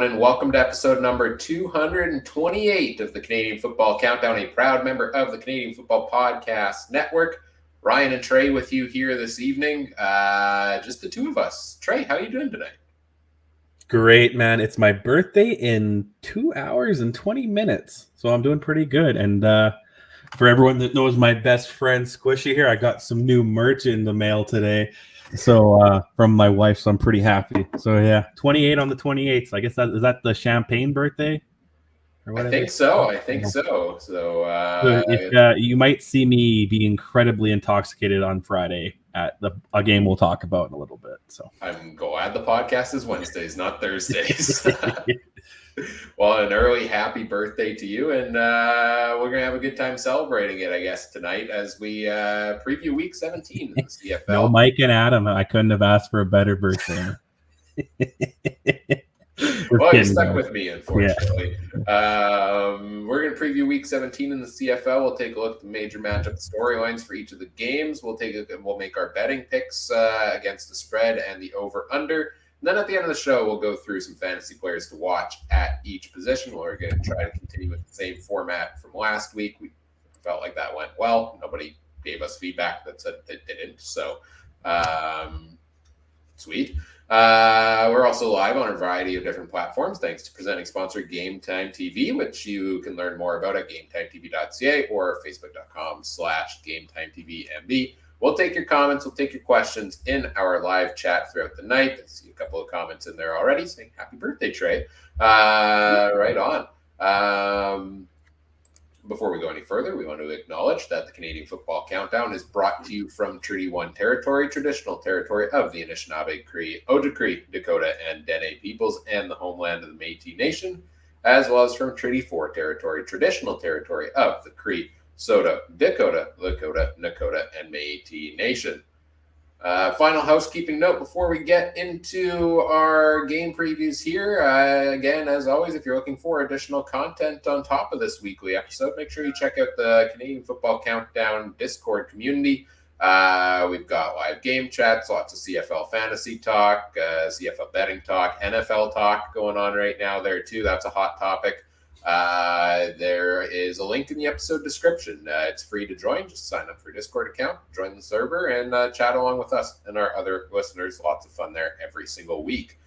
and welcome to episode number 228 of the Canadian Football Countdown, a proud member of the Canadian Football Podcast Network. Ryan and Trey with you here this evening. Just the two of us. Trey, how are you doing today? Great, man. It's my birthday in 2 hours and 20 minutes, so I'm doing pretty good. And for everyone that knows my best friend Squishy here, I got some new merch in the mail today. So from my wife, so I'm pretty happy. So yeah, 28 on the 28th. I guess is that the champagne birthday? I think so. So you might see me be incredibly intoxicated on Friday at a game we'll talk about in a little bit. So I'm glad the podcast is Wednesdays, not Thursdays. Well, an early happy birthday to you, and we're gonna have a good time celebrating it, I guess, tonight as we preview Week 17 in the CFL. No, Mike and Adam, I couldn't have asked for a better birthday. Well, you're stuck with me, unfortunately. Yeah. We're going to preview Week 17 in the CFL. We'll take a look at the major matchup storylines for each of the games. We'll make our betting picks against the spread and the over/under. And then at the end of the show, we'll go through some fantasy players to watch at each position. We're going to try to continue with the same format from last week. We felt like that went well. Nobody gave us feedback that said it didn't. So, sweet. We're also live on a variety of different platforms thanks to presenting sponsor Game Time TV, which you can learn more about at GameTimeTV.ca or Facebook.com/GameTimeTVMB. We'll take your comments, we'll take your questions in our live chat throughout the night. I see a couple of comments in there already saying happy birthday, Trey. Right on. Before we go any further, we want to acknowledge that the Canadian Football Countdown is brought to you from Treaty 1 territory, traditional territory of the Anishinaabe, Cree, Ojibwe, Dakota, and Dene peoples, and the homeland of the Métis Nation, as well as from Treaty 4 territory, traditional territory of the Cree, Saulteaux, Dakota, Lakota, Nakota, and Métis Nation. Final housekeeping note before we get into our game previews here. Again, as always, if you're looking for additional content on top of this weekly episode, make sure you check out the Canadian Football Countdown Discord community. We've got live game chats, lots of CFL fantasy talk, CFL betting talk, NFL talk going on right now there too. That's a hot topic. There is a link in the episode description. It's free to join. Just sign up for a Discord account, join the server, and chat along with us and our other listeners. Lots of fun there every single week.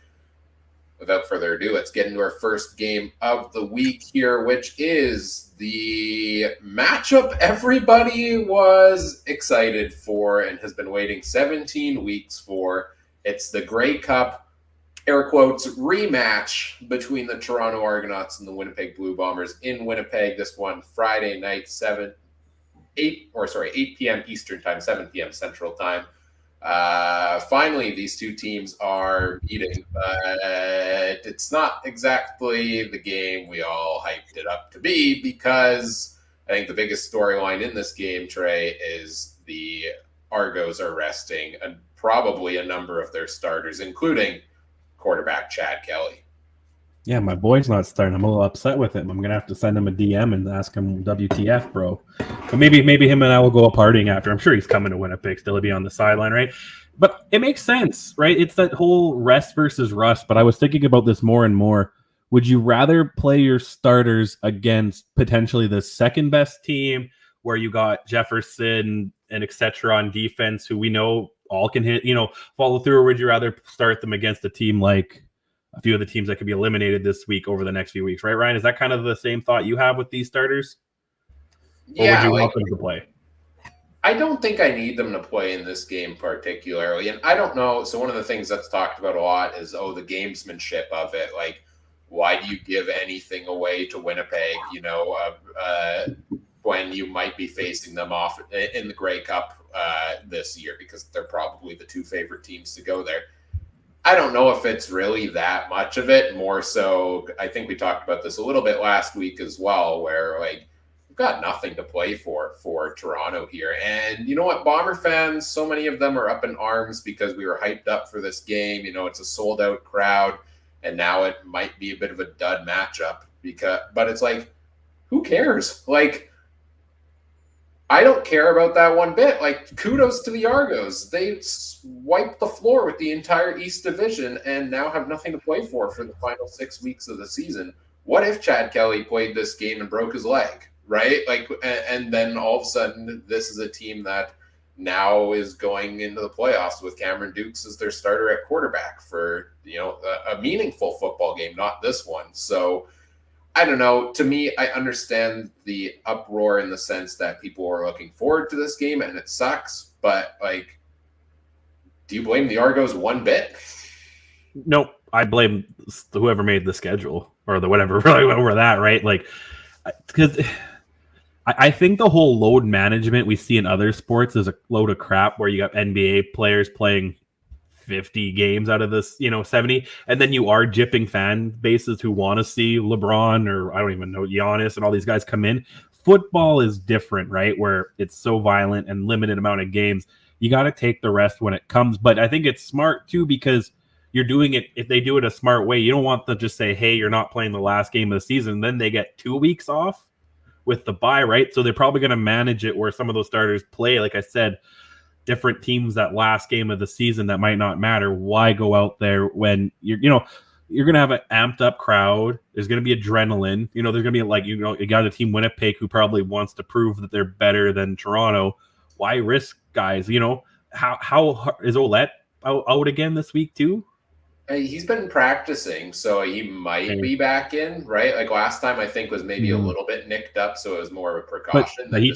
Without further ado, let's get into our first game of the week here, which is the matchup everybody was excited for and has been waiting 17 weeks for. It's the Grey Cup, air quotes, rematch between the Toronto Argonauts and the Winnipeg Blue Bombers in Winnipeg. This one Friday night, 8 p.m. Eastern time, 7 p.m. Central time. Finally, these two teams are meeting, but it's not exactly the game we all hyped it up to be, because I think the biggest storyline in this game, Trey, is the Argos are resting probably a number of their starters, including quarterback Chad Kelly. Yeah, my boy's not starting. I'm a little upset with him. I'm going to have to send him a DM and ask him, WTF, bro. But maybe him and I will go a partying after. I'm sure he's coming to Winnipeg. Still be on the sideline, right? But it makes sense, right? It's that whole rest versus rust. But I was thinking about this more and more. Would you rather play your starters against potentially the second best team where you got Jefferson and et cetera on defense who we know all can hit, follow through, or would you rather start them against a team like a few of the teams that could be eliminated this week over the next few weeks, right, Ryan? Is that kind of the same thought you have with these starters? Or would you want them to play? I don't think I need them to play in this game particularly. And I don't know. So one of the things that's talked about a lot is, the gamesmanship of it. Like, why do you give anything away to Winnipeg, when you might be facing them off in the Grey Cup this year, because they're probably the two favorite teams to go there. I don't know if it's really that much of it. More so, I think we talked about this a little bit last week as well, where we've got nothing to play for Toronto here. And you know what, Bomber fans, so many of them are up in arms because we were hyped up for this game. It's a sold out crowd, and now it might be a bit of a dud matchup but it's who cares? I don't care about that one bit. Like, kudos to the Argos. They wiped the floor with the entire East Division and now have nothing to play for the final 6 weeks of the season. What if Chad Kelly played this game and broke his leg, right? Like, and then all of a sudden, this is a team that now is going into the playoffs with Cameron Dukes as their starter at quarterback for, a meaningful football game, not this one. So, I don't know. To me, I understand the uproar in the sense that people are looking forward to this game and it sucks. But, like, do you blame the Argos one bit? Nope. I blame whoever made the schedule or the whatever over that, right? Like, because I think the whole load management we see in other sports is a load of crap where you got NBA players playing 50 games out of this, 70, and then you are gypping fan bases who want to see LeBron or I don't even know Giannis and all these guys come in. Football is different, right? Where it's so violent and limited amount of games. You got to take the rest when it comes, but I think it's smart too because you're doing it. If they do it a smart way, you don't want them to just say, "Hey, you're not playing the last game of the season." Then they get 2 weeks off with the bye, right? So they're probably going to manage it where some of those starters play, like I said, different teams that last game of the season that might not matter. Why go out there when you're going to have an amped up crowd? There's going to be adrenaline. There's going to be like, you got a team Winnipeg who probably wants to prove that they're better than Toronto. Why risk guys? How is Ouellette out again this week too? He's been practicing, so he might be back in, right? Like last time, I think was maybe a little bit nicked up, so it was more of a precaution. But he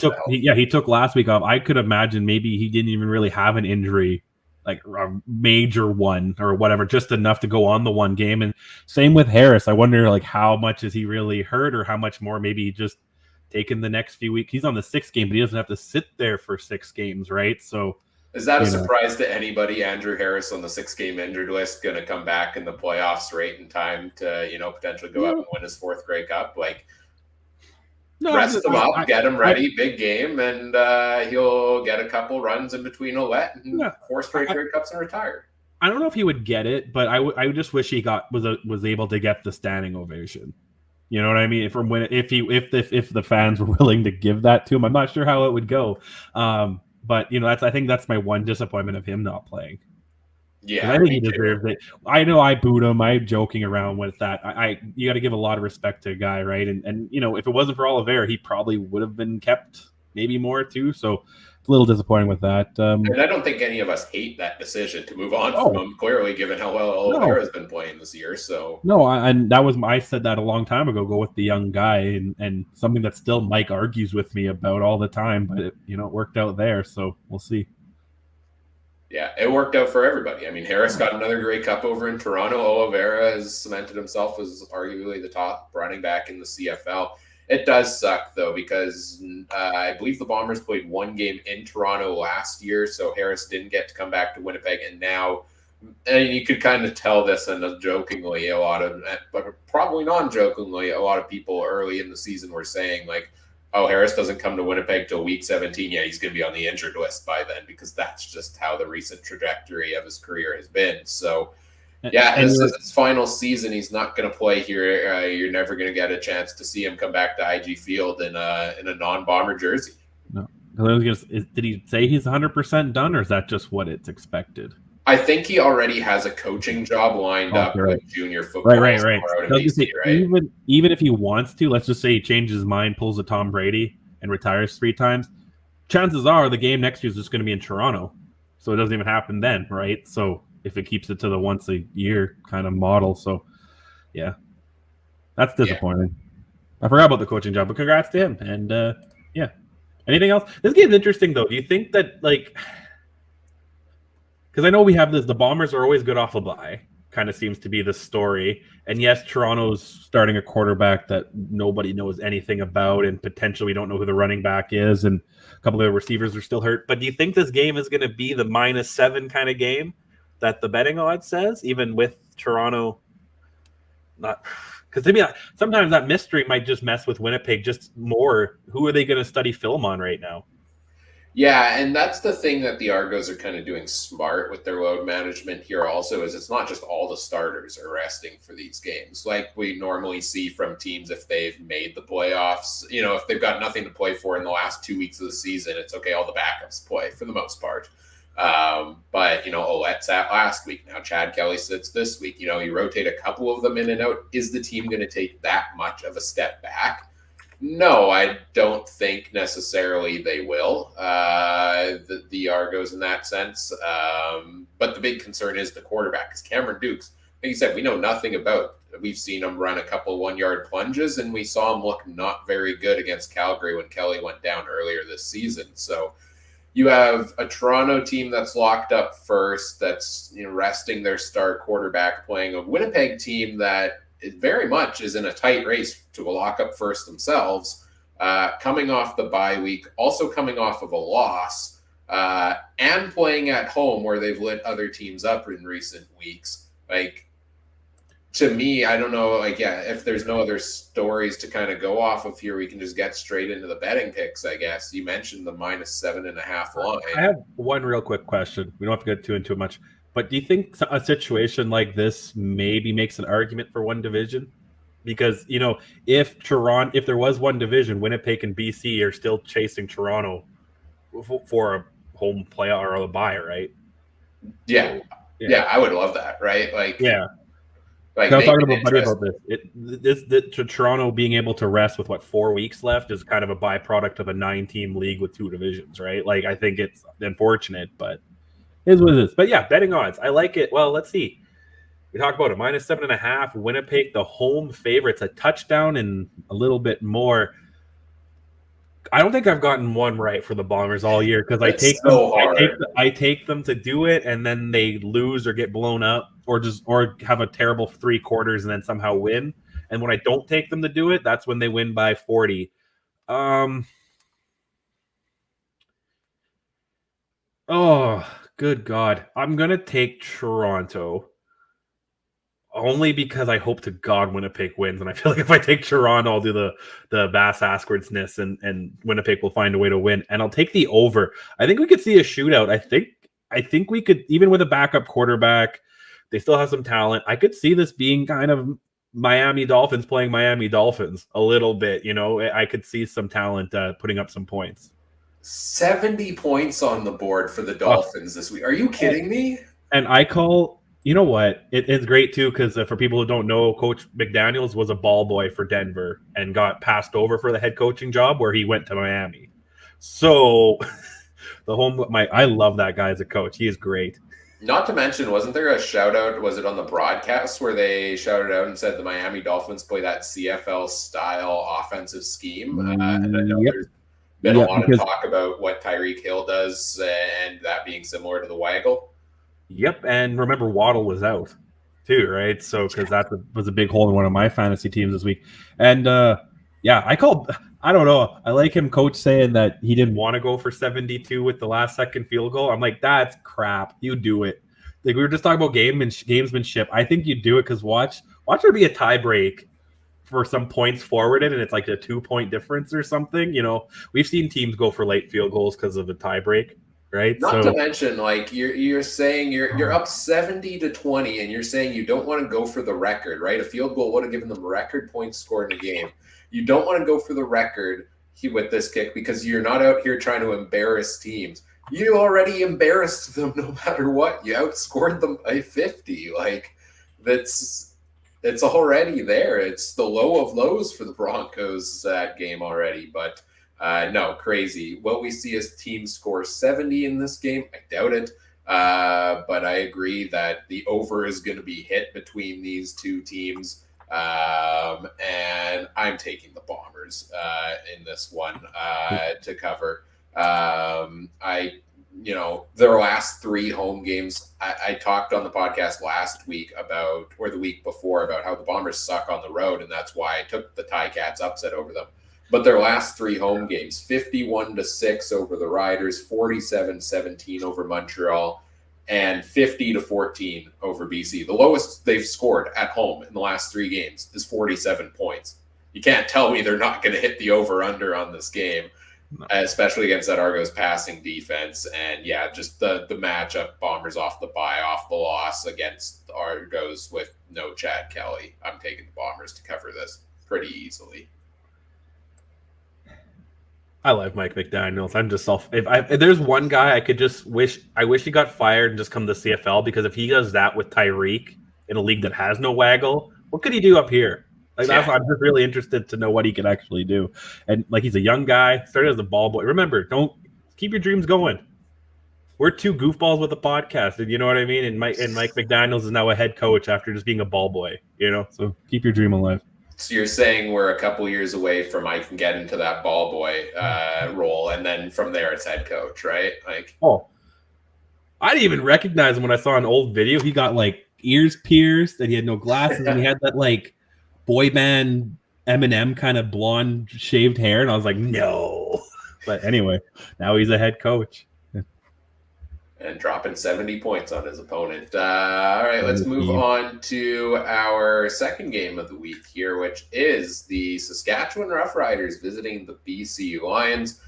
took last week off. I could imagine maybe he didn't even really have an injury, like a major one or whatever, just enough to go on the one game. And same with Harris. I wonder like how much is he really hurt, or how much more maybe he just taken the next few weeks. He's on the 6th game, but he doesn't have to sit there for 6 games, right? So. Is that a surprise to anybody? Andrew Harris on the 6-game injured list, going to come back in the playoffs right in time to, potentially go up and win his 4th Grey Cup? Like, rest him up, get him ready, big game, and he'll get a couple runs in between Ouellette and 4 straight Grey Cups and retire. I don't know if he would get it, but I just wish he was able to get the standing ovation. You know what I mean? If the fans were willing to give that to him, I'm not sure how it would go. But I think that's my one disappointment of him not playing. Yeah, I think he deserves it. I know I booed him. I'm joking around with that. You got to give a lot of respect to a guy, right? And if it wasn't for Oliveira, he probably would have been kept, maybe more too. So it's a little disappointing with that. And I don't think any of us hate that decision to move on from him. Clearly, given how well Oliveira has been playing this year. So and that was I said that a long time ago. Go with the young guy, and something that still Mike argues with me about all the time. But it worked out there, so we'll see. Yeah, it worked out for everybody. I mean, Harris got another Grey Cup over in Toronto. Oliveira has cemented himself as arguably the top running back in the CFL. It does suck, though, because I believe the Bombers played 1 game in Toronto last year, so Harris didn't get to come back to Winnipeg. And now, you could kind of tell this, and jokingly, but probably non-jokingly, a lot of people early in the season were saying, like, oh, Harris doesn't come to Winnipeg till week 17. Yeah, he's going to be on the injured list by then, because that's just how the recent trajectory of his career has been. So, yeah, this is his final season. He's not going to play here. You're never going to get a chance to see him come back to IG Field in a non-Bomber jersey. No, did he say he's 100% done, or is that just what it's expected? I think he already has a coaching job lined up with junior football. Right. Even if he wants to, let's just say he changes his mind, pulls a Tom Brady, and retires 3 times. Chances are the game next year is just going to be in Toronto, so it doesn't even happen then, right? So if it keeps it to the once a year kind of model, so yeah, that's disappointing. Yeah. I forgot about the coaching job, but congrats to him. And yeah, anything else? This game's interesting though. Do you think that because I know we have this, the Bombers are always good off a bye, kind of seems to be the story. And yes, Toronto's starting a quarterback that nobody knows anything about, and potentially we don't know who the running back is, and a couple of the receivers are still hurt. But do you think this game is going to be the -7 kind of game that the betting odds says, even with Toronto not? Because to me, sometimes that mystery might just mess with Winnipeg just more. Who are they going to study film on right now? Yeah, and that's the thing that the Argos are kind of doing smart with their load management here also is it's not just all the starters are resting for these games. Like we normally see from teams if they've made the playoffs, if they've got nothing to play for in the last 2 weeks of the season, it's okay, all the backups play for the most part. But Olette's at last week. Now Chad Kelly sits this week. You rotate a couple of them in and out. Is the team going to take that much of a step back? No, I don't think necessarily they will, the Argos in that sense. But the big concern is the quarterback, because Cameron Dukes, like you said, we know nothing about. We've seen him run a couple 1-yard plunges, and we saw him look not very good against Calgary when Kelly went down earlier this season. So you have a Toronto team that's locked up first, that's resting their star quarterback, playing a Winnipeg team that it very much is in a tight race to lock up first themselves, coming off the bye week, also coming off of a loss, and playing at home where they've lit other teams up in recent weeks. Like, to me, I don't know, if there's no other stories to kind of go off of here, we can just get straight into the betting picks, I guess. You mentioned the -7.5 line. I have one real quick question. We don't have to get into it much. But do you think a situation like this maybe makes an argument for one division? Because, if there was one division, Winnipeg and BC are still chasing Toronto for a home playoff or a bye, right? Yeah. So, yeah, I would love that, right? Yeah. I was talking to my buddy about this. Toronto being able to rest with 4 weeks left is kind of a byproduct of a 9-team league with 2 divisions, right? Like, I think it's unfortunate, but is what it is. But yeah, betting odds. I like it. Well, let's see. We talked about it. -7.5. Winnipeg, the home favorites, a touchdown and a little bit more. I don't think I've gotten one right for the Bombers all year because I take them to do it and then they lose or get blown up or have a terrible 3 quarters and then somehow win. And when I don't take them to do it, that's when they win by 40. Oh, good God. I'm going to take Toronto only because I hope to God Winnipeg wins. And I feel like if I take Toronto, I'll do the Bass Askwardsness and Winnipeg will find a way to win. And I'll take the over. I think we could see a shootout. I think we could, even with a backup quarterback, they still have some talent. I could see this being kind of Miami Dolphins playing Miami Dolphins a little bit. I could see some talent putting up some points. 70 points on the board for the Dolphins this week. Are you kidding me? And I call, you know what? It's great too because for people who don't know, Coach McDaniels was a ball boy for Denver and got passed over for the head coaching job where he went to Miami. So I love that guy as a coach. He is great. Not to mention, wasn't there a shout out? Was it on the broadcast where they shouted out and said the Miami Dolphins play that CFL style offensive scheme? And I know there's been a lot of talk about what Tyreek Hill does and that being similar to the Waggle. Yep, and remember Waddle was out too, right? So because that was a big hole in one of my fantasy teams this week. And I don't know. I like him, coach, saying that he didn't want to go for 72 with the last second field goal. I'm like, that's crap. You do it. Like we were just talking about gamesmanship. I think you do it because watch there be a tie break for some points forwarded, and it's like a 2-point difference or something. We've seen teams go for late field goals because of a tie break. Right. Not to mention, like you're saying you're up 70-20, and you're saying you don't want to go for the record, right? A field goal would have given them record points scored in a game. You don't want to go for the record with this kick because you're not out here trying to embarrass teams. You already embarrassed them no matter what. You outscored them by 50. Like it's already there. It's the low of lows for the Broncos that game already, but. No, crazy. What we see is teams score 70 in this game. I doubt it. But I agree that the over is going to be hit between these two teams. And I'm taking the Bombers in this one to cover. Their last 3 home games, I talked on the podcast last week or the week before about how the Bombers suck on the road. And that's why I took the Ticats upset over them. But their last 3 home games, 51-6 over the Riders, 47-17 over Montreal, and 50-14 over BC. The lowest they've scored at home in the last 3 games is 47 points. You can't tell me they're not going to hit the over-under on this game. especially against that Argos passing defense. And yeah, just the matchup, Bombers off the bye, off the loss against Argos with no Chad Kelly. I'm taking the Bombers to cover this pretty easily. I love Mike McDaniels. I'm just if there's one guy I could just wish he got fired and just come to CFL, because if he does that with Tyreek in a league that has no waggle, what could he do up here? I'm just really interested to know what he could actually do. And like, he's a young guy, started as a ball boy. Remember, don't keep your dreams going. We're two goofballs with a podcast, and you know what I mean? And Mike McDaniels is now a head coach after just being a ball boy, So keep your dream alive. So you're saying we're a couple years away from I can get into that ball boy role, and then from there it's head coach, right? I didn't even recognize him when I saw an old video. He got like ears pierced, and he had no glasses, and he had that like boy band Eminem kind of blonde shaved hair, and I was like, no. But anyway, now he's a head coach. And dropping 70 points on his opponent. All right, let's move on to our second game of the week here, which is the Saskatchewan Roughriders visiting the BC Lions.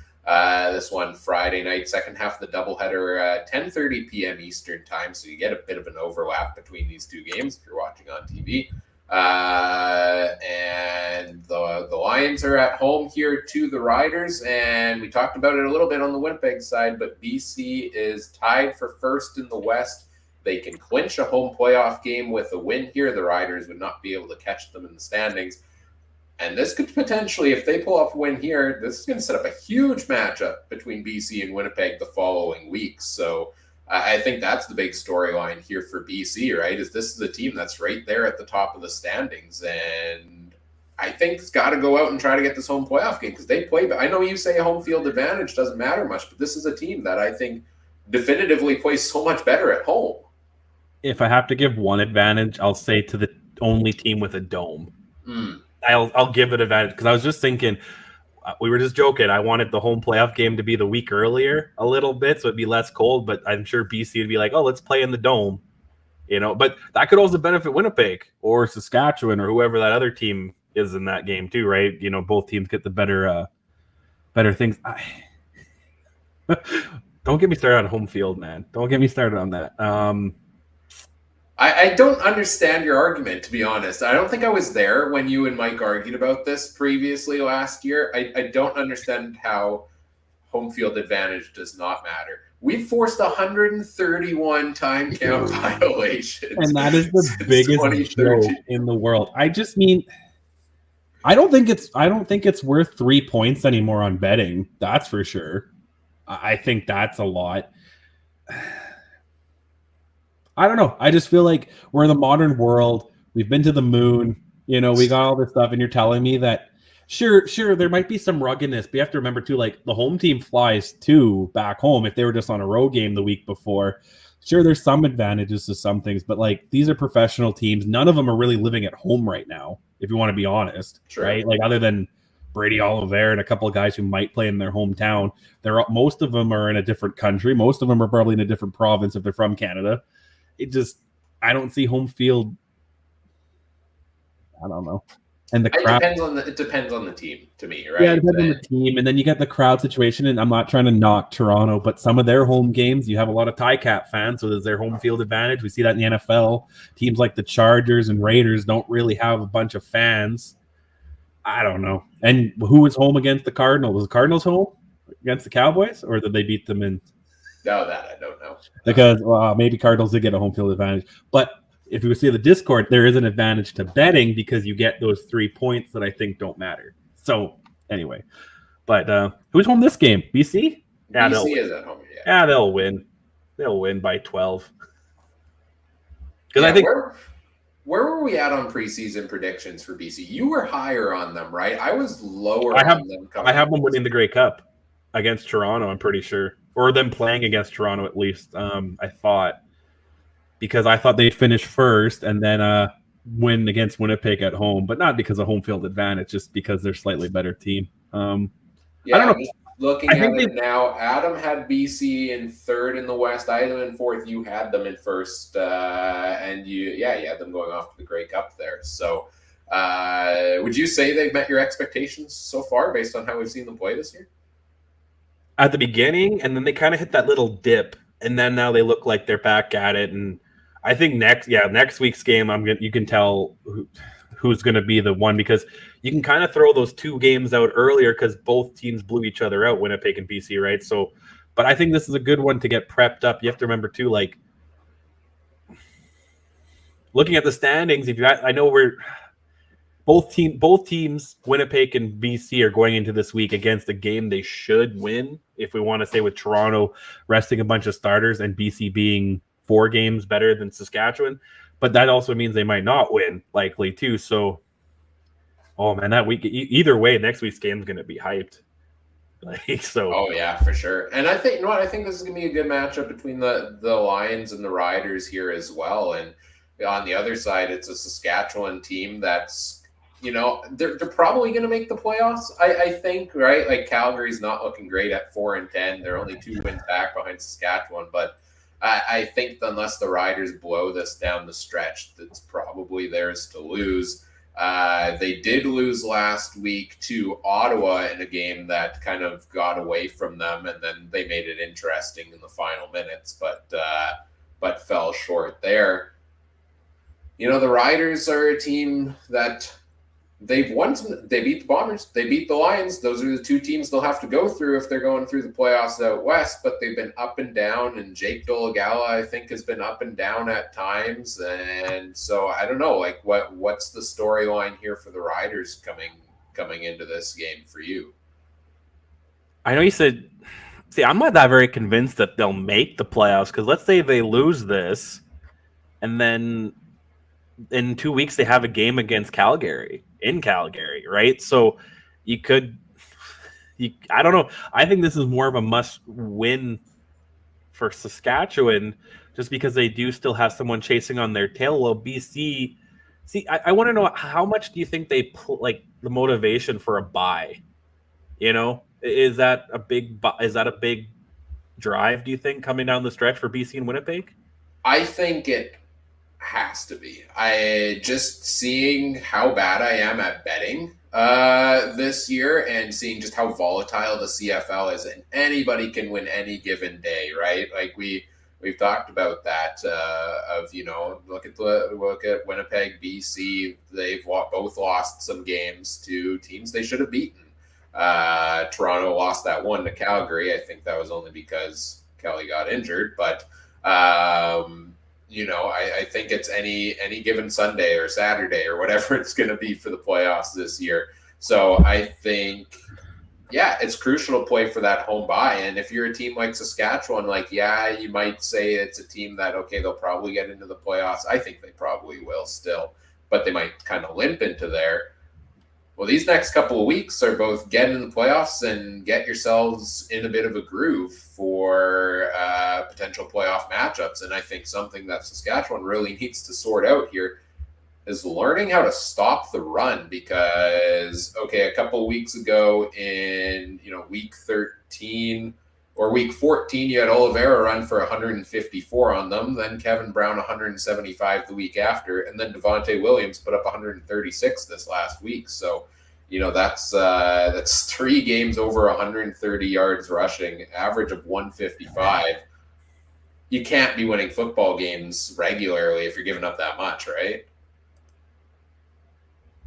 This one Friday night, second half of the doubleheader, 10:30 p.m. Eastern time, so you get a bit of an overlap between these two games if you're watching on TV. And the Lions are at home here to the Riders, and we talked about it a little bit on the Winnipeg side, but BC is tied for first in the West. They can clinch a home playoff game with a win here. The Riders would not be able to catch them in the standings. And this could potentially, if they pull off a win here, this is going to set up a huge matchup between BC and Winnipeg the following week. So I think that's the big storyline here for BC, right? Is this is a team that's right there at the top of the standings, and I think it's got to go out and try to get this home playoff game because they play. I know you say a home field advantage doesn't matter much, but this is a team that I think definitively plays so much better at home. If I have to give one advantage, I'll say to the only team with a dome. I'll give it advantage because I was just thinking. We were just joking. I wanted the home playoff game to be the week earlier a little bit, so it'd be less cold, but I'm sure BC would be like, oh, let's play in the dome, but that could also benefit Winnipeg or Saskatchewan or whoever that other team is in that game too, right? Both teams get the better things. Don't get me started on home field, man. Don't get me started on that. I don't understand your argument, to be honest. I don't think I was there when you and Mike argued about this previously last year. I don't understand how home field advantage does not matter. We've forced 131 time count violations. And that is the biggest joke in the world. I just mean, I don't think it's worth 3 points anymore on betting. That's for sure. I think that's a lot. I don't know. I just feel like we're in the modern world. We've been to the moon. We got all this stuff, and you're telling me that sure, there might be some ruggedness, but you have to remember too, like the home team flies too back home if they were just on a road game the week before. Sure, there's some advantages to some things, but like these are professional teams. None of them are really living at home right now, if you want to be honest, right? Like other than Brady Oliver and a couple of guys who might play in their hometown, most of them are in a different country. Most of them are probably in a different province if they're from Canada. I don't see home field. I don't know. And the crowd it depends on the team to me, right? Yeah, it depends on the team. And then you get the crowd situation, and I'm not trying to knock Toronto, but some of their home games, you have a lot of Ticap fans, so there's their home field advantage. We see that in the NFL. Teams like the Chargers and Raiders don't really have a bunch of fans. I don't know. And who was home against the Cardinals? Was the Cardinals home against the Cowboys, or did they beat them in? No, that I don't know. Because maybe Cardinals did get a home field advantage. But if you see the Discord, there is an advantage to betting because you get those 3 points that I think don't matter. So anyway, but who's home this game? BC? Yeah, BC is at home. Yeah, they'll win. They'll win by 12. Because I think where were we at on preseason predictions for BC? You were higher on them, right? I was lower on them. I have them winning the Grey Cup against Toronto, I'm pretty sure. Or them playing against Toronto at least, I thought. Because I thought they'd finish first and then win against Winnipeg at home. But not because of home field advantage, just because they're slightly better team. I don't know. Looking at it now, Adam had BC in third in the West. I had them in fourth. You had them in first. And you had them going off to the Grey Cup there. So would you say they've met your expectations so far based on how we've seen them play this year? at the beginning, and then they kind of hit that little dip, and then now they look like they're back at it. And I think next week's game, you can tell who's going to be the one, because you can kind of throw those two games out earlier because both teams blew each other out, Winnipeg and BC, right? So, but I think this is a good one to get prepped up. You have to remember too, like looking at the standings. I know both teams, Winnipeg and BC, are going into this week against a game they should win. If we want to say, with Toronto resting a bunch of starters and BC being 4 games better than Saskatchewan, but that also means they might not win, likely too. So, oh man, that week, either way, next week's game is going to be hyped. Oh yeah, for sure. And I think I think this is gonna be a good matchup between the Lions and the Riders here as well. And on the other side, it's a Saskatchewan team that's, they're probably going to make the playoffs. I think, right? Like Calgary's not looking great at 4-10. They're only 2 wins back behind Saskatchewan, but I think unless the Riders blow this down the stretch, that's probably theirs to lose. They did lose last week to Ottawa in a game that kind of got away from them, and then they made it interesting in the final minutes, but fell short there. The Riders are a team that they beat the Bombers, they beat the Lions. Those are the 2 teams they'll have to go through if they're going through the playoffs out west, but they've been up and down, and Jake Dolegala, I think, has been up and down at times. And so I don't know, like what's the storyline here for the Riders coming into this game for you? I know you said, see, I'm not that very convinced that they'll make the playoffs, because let's say they lose this, and then in 2 weeks they have a game against Calgary, right? So I don't know. I think this is more of a must win for Saskatchewan, just because they do still have someone chasing on their tail. Well, BC, I want to know, how much do you think they like the motivation for a bye? Is that a big drive, do you think, coming down the stretch for BC and Winnipeg? I think it has to be. I just seeing how bad I am at betting this year, and seeing just how volatile the CFL is, and anybody can win any given day, right? Like we've talked about that of look at Winnipeg, BC. They've both lost some games to teams they should have beaten. Toronto lost that one to Calgary. I think that was only because Kelly got injured, but I think it's any given Sunday or Saturday or whatever it's going to be for the playoffs this year. So I think, it's crucial to play for that home bye. And if you're a team like Saskatchewan, you might say it's a team that, okay, they'll probably get into the playoffs. I think they probably will still, but they might kind of limp into there. Well, these next couple of weeks are both get in the playoffs and get yourselves in a bit of a groove for potential playoff matchups. And I think something that Saskatchewan really needs to sort out here is learning how to stop the run, because, okay, a couple of weeks ago in, week 13 or week 14, you had Oliveira run for 154 on them, then Kevin Brown 175 the week after, and then Devontae Williams put up 136 this last week. So, that's 3 games over 130 yards rushing, average of 155. You can't be winning football games regularly if you're giving up that much, right?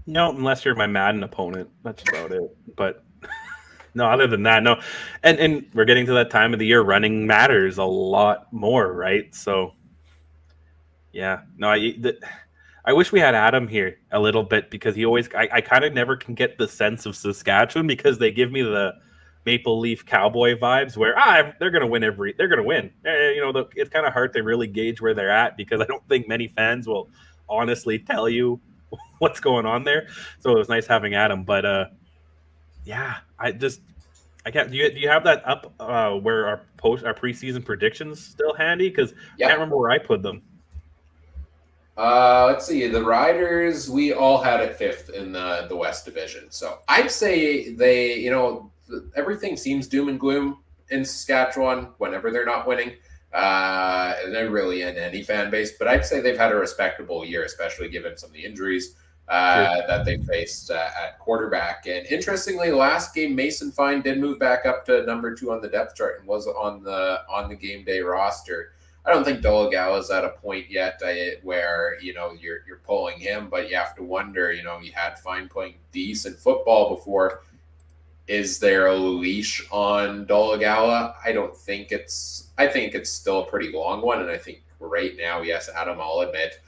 No, unless you're my Madden opponent. That's about it. But no, other than that, no. And we're getting to that time of the year, running matters a lot more, right? So, yeah. No, I wish we had Adam here a little bit, because I kind of never can get the sense of Saskatchewan, because they give me the Maple Leaf Cowboy vibes where they're going to win they're going to win. It's kind of hard to really gauge where they're at, because I don't think many fans will honestly tell you what's going on there. So it was nice having Adam, but I can't. Do you have that up where our preseason predictions still handy? Because I can't remember where I put them. Let's see. The Riders, we all had it 5th in the West Division. So I'd say they, everything seems doom and gloom in Saskatchewan whenever they're not winning. And they're really in any fan base, but I'd say they've had a respectable year, especially given some of the injuries that they faced at quarterback. And interestingly, last game, Mason Fine did move back up to number 2 on the depth chart and was on the game day roster. I don't think Dolegala is at a point yet where you're pulling him, but you have to wonder. You had Fine playing decent football before. Is there a leash on Dolegala? I think it's still a pretty long one, and I think right now, yes, Adam, I'll admit,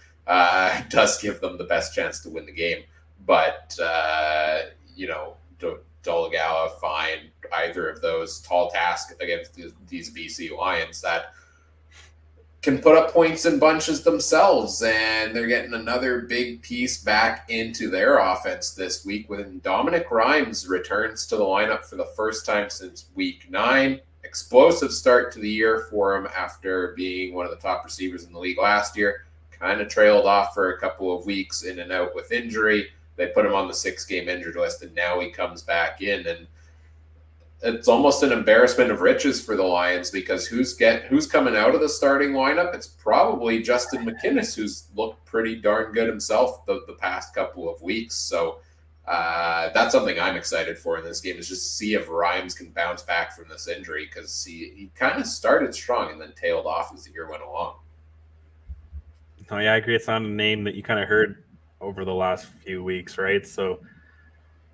does give them the best chance to win the game. But Dolegala, Fine, either of those tall tasks against these BC Lions that can put up points in bunches themselves, and they're getting another big piece back into their offense this week when Dominic Rhymes returns to the lineup for the first time since week 9. Explosive start to the year for him after being one of the top receivers in the league last year. Kind of trailed off for a couple of weeks in and out with injury. They put him on the 6-game injured list, and now he comes back in, and it's almost an embarrassment of riches for the Lions because who's coming out of the starting lineup? It's probably Justin McInnis, who's looked pretty darn good himself the past couple of weeks. So that's something I'm excited for in this game, is just see if Rhymes can bounce back from this injury, because he kind of started strong and then tailed off as the year went along. Oh, yeah, I agree. It's not a name that you kind of heard over the last few weeks, right? So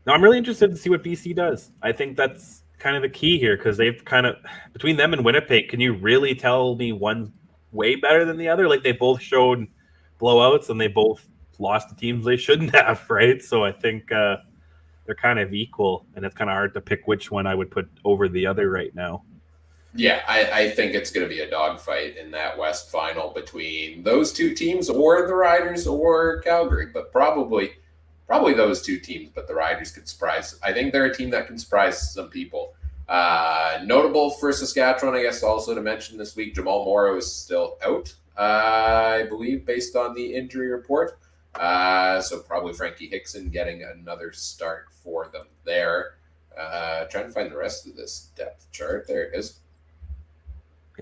no, I'm really interested to see what BC does. I think that's kind of the key here, because they've kind of, between them and Winnipeg, can you really tell me one's way better than the other? Like, they both showed blowouts and they both lost to teams they shouldn't have, right? So I think they're kind of equal, and it's kind of hard to pick which one I would put over the other right now. Yeah, I think it's going to be a dogfight in that West final between those two teams, or the Riders or Calgary, but probably those two teams, but the Riders could surprise. I think they're a team that can surprise some people. Notable for Saskatchewan, I guess, also to mention this week, Jamal Morrow is still out, I believe, based on the injury report. So probably Frankie Hickson getting another start for them there. Trying to find the rest of this depth chart. There it is.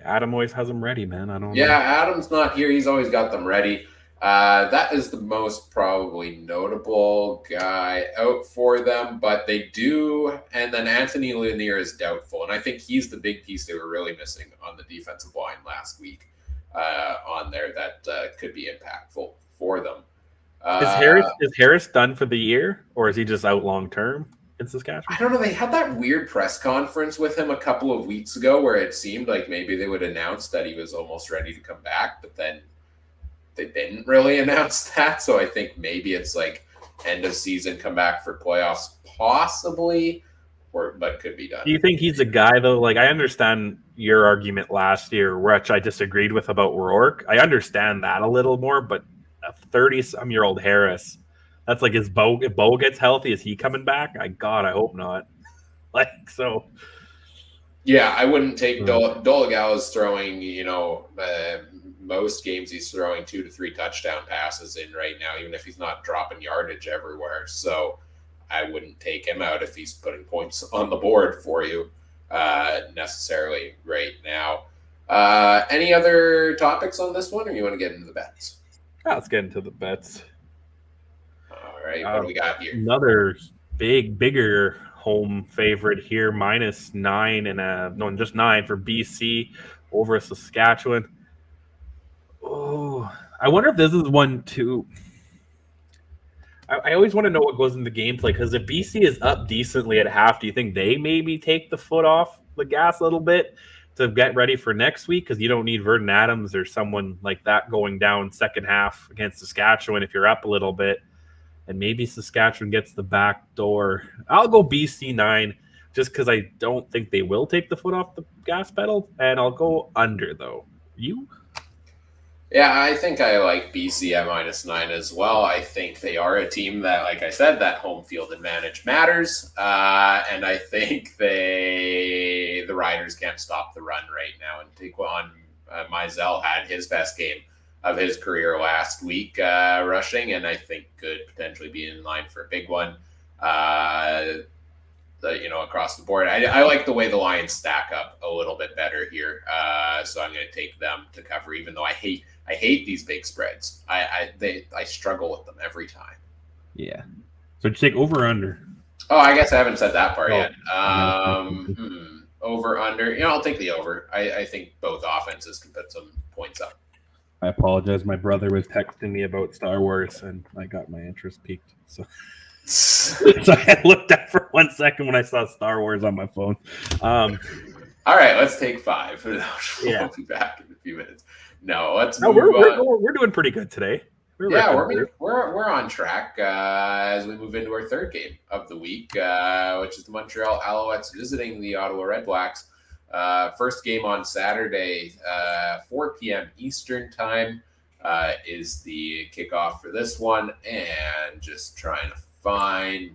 Adam always has them ready, man. I don't know. Yeah, Adam's not here. He's always got them ready. That is the most probably notable guy out for them, but they do. And then Anthony Lanier is doubtful, and I think he's the big piece they were really missing on the defensive line last week on there that could be impactful for them. Is Harris done for the year, or is he just out long term in Saskatchewan? I don't know. They had that weird press conference with him a couple of weeks ago where it seemed like maybe they would announce that he was almost ready to come back, but then they didn't really announce that. So I think maybe it's like end of season, come back for playoffs, possibly, but could be done. Do you think he's a guy, though? Like, I understand your argument last year, which I disagreed with about Rourke. I understand that a little more, but a 30-some-year-old Harris, that's like if Bo gets healthy, is he coming back? I hope not. So. Yeah, I wouldn't take Dolegala is throwing, most games he's throwing 2 to 3 touchdown passes in right now, even if he's not dropping yardage everywhere. So I wouldn't take him out if he's putting points on the board for you necessarily right now. Any other topics on this one, or you want to get into the bets? Let's get into the bets. All right, what do we got here? Another bigger home favorite here, -9 just 9 for BC over Saskatchewan. Oh, I wonder if this is one too. I always want to know what goes in the gameplay, because if BC is up decently at half, do you think they maybe take the foot off the gas a little bit to get ready for next week? Because you don't need Vernon Adams or someone like that going down second half against Saskatchewan if you're up a little bit. And maybe Saskatchewan gets the back door. I'll go BC 9 just because I don't think they will take the foot off the gas pedal. And I'll go under, though. You? Yeah, I think I like BC at -9 as well. I think they are a team that, like I said, that home field advantage matters. And I think the Riders can't stop the run right now. And Taquan Mizell had his best game of his career last week rushing, and I think could potentially be in line for a big one. Across the board, I like the way the Lions stack up a little bit better here, so I'm going to take them to cover. Even though I hate these big spreads, I struggle with them every time. Yeah. So did you take over or under? Oh, I guess I haven't said that part yet. Okay. Over, under. I'll take the over. I think both offenses can put some points up. I apologize. My brother was texting me about Star Wars, and I got my interest piqued. So I looked up for 1 second when I saw Star Wars on my phone. All right, let's take 5. We'll be back in a few minutes. No, let's move on. We're doing pretty good today. We're on track as we move into our third game of the week, which is the Montreal Alouettes visiting the Ottawa Redblacks. First game on Saturday, 4 p.m. Eastern time is the kickoff for this one. And just trying to find,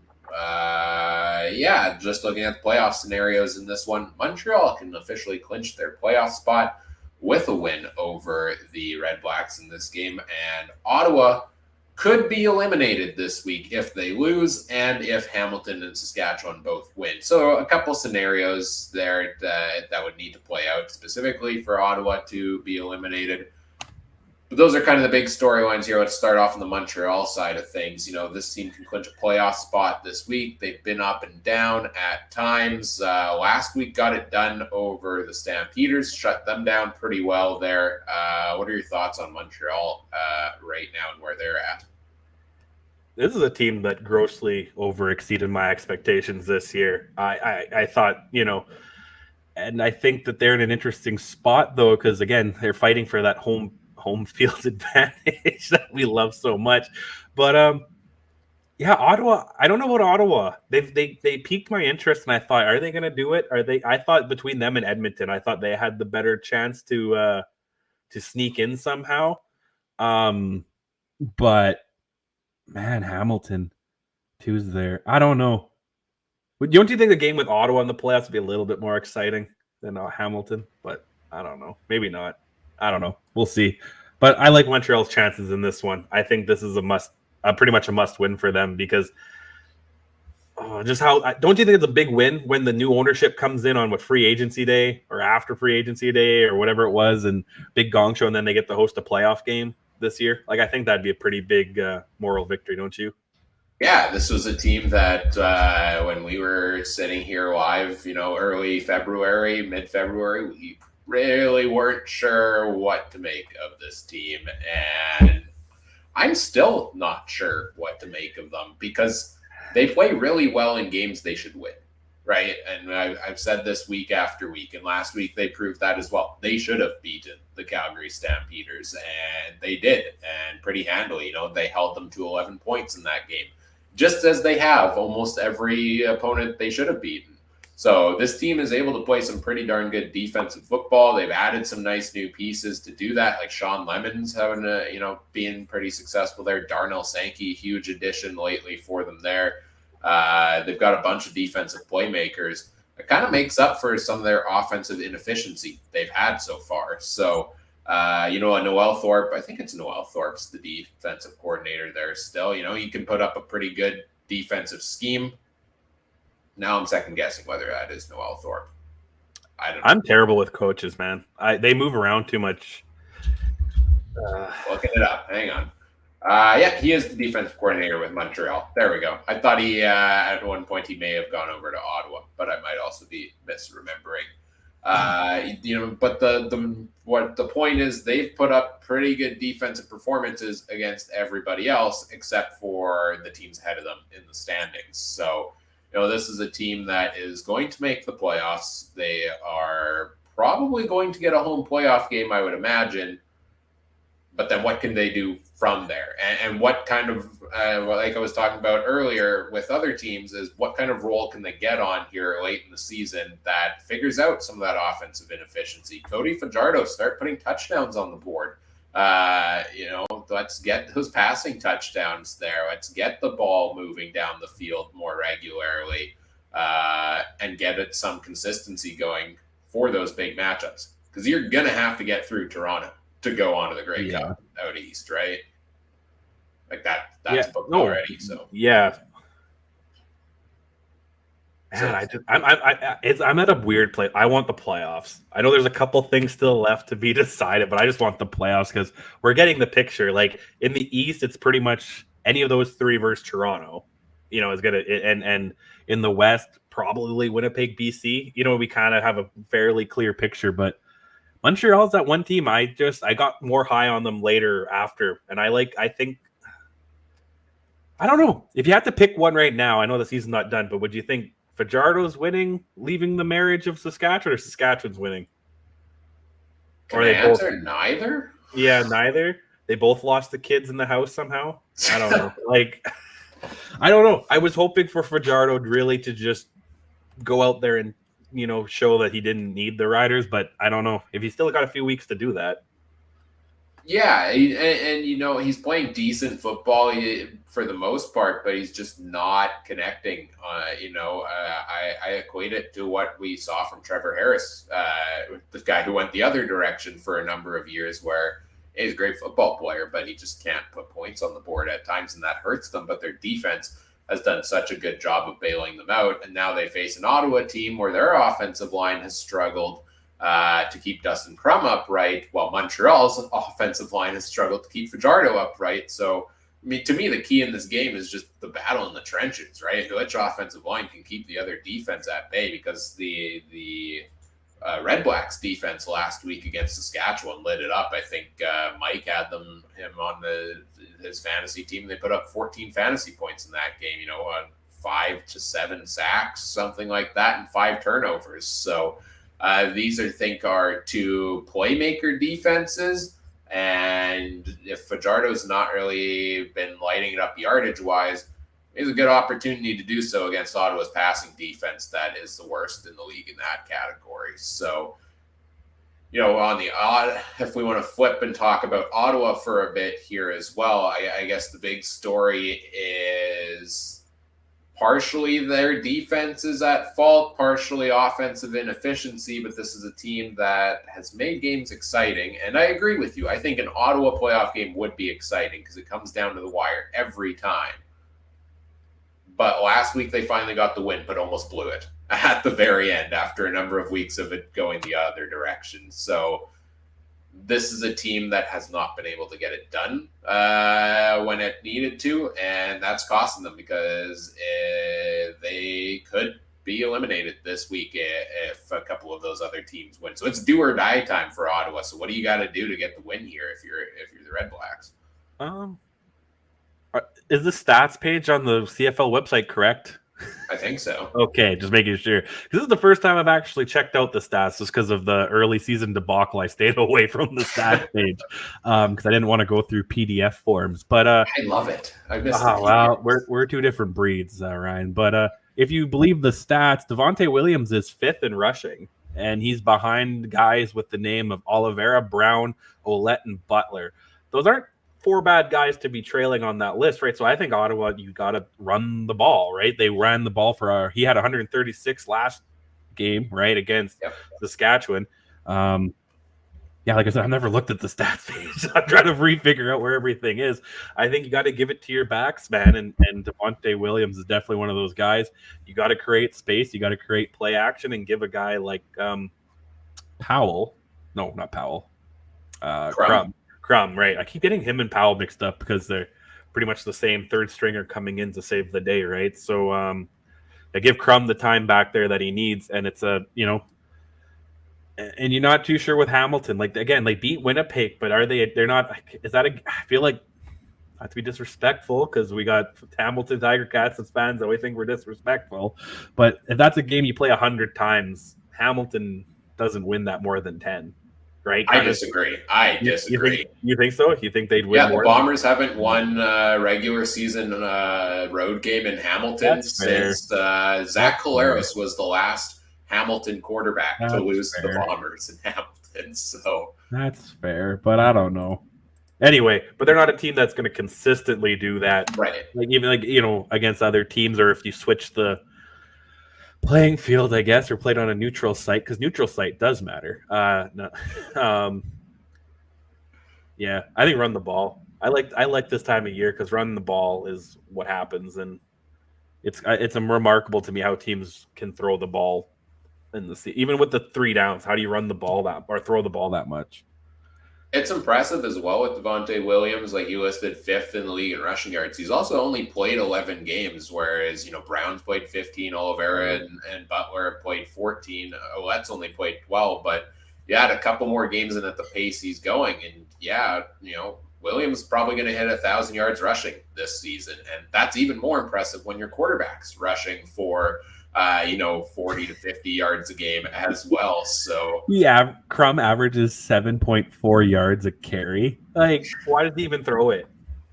just looking at the playoff scenarios in this one, Montreal can officially clinch their playoff spot with a win over the Redblacks in this game. And Ottawa could be eliminated this week if they lose and if Hamilton and Saskatchewan both win. So a couple scenarios there that would need to play out specifically for Ottawa to be eliminated. But those are kind of the big storylines here. Let's start off on the Montreal side of things. This team can clinch a playoff spot this week. They've been up and down at times. Last week got it done over the Stampeders, shut them down pretty well there. What are your thoughts on Montreal right now and where they're at? This is a team that grossly overexceeded my expectations this year. I thought, and I think that they're in an interesting spot, though, because, again, they're fighting for that home field advantage that we love so much. But Ottawa, I don't know about Ottawa. They piqued my interest, and I thought, are they going to do it? I thought between them and Edmonton, I thought they had the better chance to sneak in somehow. But man, Hamilton two's there. I don't know. Don't you think the game with Ottawa in the playoffs would be a little bit more exciting than Hamilton? But I don't know. Maybe not. I don't know. We'll see. But I like Montreal's chances in this one. I think this is pretty much a must win for them because don't you think it's a big win when the new ownership comes in on free agency day or after free agency day or whatever it was and big gong show and then they get to host a playoff game this year? Like, I think that'd be a pretty big moral victory, don't you? Yeah, this was a team that when we were sitting here live, early February, mid-February, we really weren't sure what to make of this team. And I'm still not sure what to make of them because they play really well in games they should win, right? And I've said this week after week, and last week they proved that as well. They should have beaten the Calgary Stampeders, and they did, and pretty handily. They held them to 11 points in that game, just as they have almost every opponent they should have beaten. So this team is able to play some pretty darn good defensive football. They've added some nice new pieces to do that, like Sean Lemon's having being pretty successful there. Darnell Sankey, huge addition lately for them there. They've got a bunch of defensive playmakers. It kind of makes up for some of their offensive inefficiency they've had so far. So, Noel Thorpe, I think it's Noel Thorpe's the defensive coordinator there still. He can put up a pretty good defensive scheme. Now I'm second guessing whether that is Noel Thorpe. I don't know. I'm terrible with coaches, man. They move around too much. Looking it up. Hang on. He is the defensive coordinator with Montreal. There we go. I thought at one point he may have gone over to Ottawa, but I might also be misremembering. But the point is they've put up pretty good defensive performances against everybody else except for the teams ahead of them in the standings. So, this is a team that is going to make the playoffs. They are probably going to get a home playoff game, I would imagine. But then what can they do from there? And what kind of, like I was talking about earlier with other teams, is what kind of role can they get on here late in the season that figures out some of that offensive inefficiency? Cody Fajardo, start putting touchdowns on the board. Let's get those passing touchdowns there. Let's get the ball moving down the field more regularly and get it some consistency going for those big matchups. Because you're going to have to get through Toronto to go on to the Grey Cup out east, right? Like that's booked already. So yeah. Man, I'm at a weird place. I want the playoffs. I know there's a couple things still left to be decided, but I just want the playoffs because we're getting the picture. Like in the East, it's pretty much any of those three versus Toronto, is gonna, and in the West probably Winnipeg, BC. We kind of have a fairly clear picture, but Montreal's that one team. I got more high on them later after, and I think. I don't know. If you had to pick one right now, I know the season's not done, but would you think Fajardo's winning, leaving the marriage of Saskatchewan, or Saskatchewan's winning? Can I answer neither? Yeah, neither. They both lost the kids in the house somehow. I don't know. I don't know. I was hoping for Fajardo really to just go out there and, show that he didn't need the Riders, but I don't know if he's still got a few weeks to do that. Yeah, and he's playing decent football for the most part, but he's just not connecting. I equate it to what we saw from Trevor Harris, this guy who went the other direction for a number of years, where he's a great football player, but he just can't put points on the board at times, and that hurts them. But their defense has done such a good job of bailing them out, and now they face an Ottawa team where their offensive line has struggled to keep Dustin Crum upright, while Montreal's offensive line has struggled to keep Fajardo upright. So, to me, the key in this game is just the battle in the trenches, right? Which offensive line can keep the other defense at bay, because the Red Blacks defense last week against Saskatchewan lit it up. I think Mike had him on his fantasy team. They put up 14 fantasy points in that game, on 5 to 7 sacks, something like that, and 5 turnovers. So, these I think are two playmaker defenses, and if Fajardo's not really been lighting it up yardage-wise, it's a good opportunity to do so against Ottawa's passing defense that is the worst in the league in that category. So, on the odd, if we want to flip and talk about Ottawa for a bit here as well, I guess the big story is partially their defense is at fault, partially offensive inefficiency, but this is a team that has made games exciting. And I agree with you. I think an Ottawa playoff game would be exciting because it comes down to the wire every time. But last week they finally got the win, but almost blew it at the very end after a number of weeks of it going the other direction. So this is a team that has not been able to get it done when it needed to, and that's costing them, because they could be eliminated this week if a couple of those other teams win. So it's do or die time for Ottawa. So what do you got to do to get the win here if you're the Red Blacks? Is the stats page on the CFL website correct? I think so. Okay, just making sure. This is the first time I've actually checked out the stats, just because of the early season debacle. I stayed away from the stats page because I didn't want to go through PDF forms. But I love it. I miss it. Well, we're two different breeds, Ryan. But if you believe the stats, Devontae Williams is 5th in rushing, and he's behind guys with the name of Oliveira, Brown, Ouellette, and Butler. Those aren't 4 bad guys to be trailing on that list, right? So I think Ottawa, you got to run the ball, right? They ran the ball he had 136 last game, right, against Saskatchewan. Like I said, I've never looked at the stats page. I'm trying to refigure out where everything is. I think you got to give it to your backs, man, and Devontae Williams is definitely one of those guys. You got to create space. You got to create play action and give a guy like Powell. No, not Powell. Crum, right? I keep getting him and Powell mixed up because they're pretty much the same third stringer coming in to save the day, right? So I give Crum the time back there that he needs, and it's and you're not too sure with Hamilton. They beat Winnipeg, but they're not. Is that I feel like, not to be disrespectful, because we got Hamilton Tiger Cats as fans that we think we're disrespectful, but if that's a game you play 100 times, Hamilton doesn't win that more than 10. Right? I disagree. You think so? You think they'd win more? The Bombers haven't won a regular season road game in Hamilton since Zach Collaros was the last Hamilton quarterback to lose to the Bombers in Hamilton. So that's fair, but I don't know. Anyway, but they're not a team that's going to consistently do that. Right. Even against other teams, or if you switch the playing field, I guess, or played on a neutral site, because neutral site does matter. I think run the ball. I like this time of year because running the ball is what happens, and it's remarkable to me how teams can throw the ball in the even with the 3 downs. How do you run the ball or throw the ball that much? It's impressive as well with Devontae Williams. Like, he listed 5th in the league in rushing yards. He's also only played 11 games, whereas, you know, Brown's played 15, Oliveira and Butler played 14. Ouellette's only played 12, but you add a couple more games in at the pace he's going. And yeah, you know, Williams probably going to hit 1,000 yards rushing this season. And that's even more impressive when your quarterback's rushing for, 40 to 50 yards a game as well. So yeah, Crum averages 7.4 yards a carry. Like, why did he even throw it?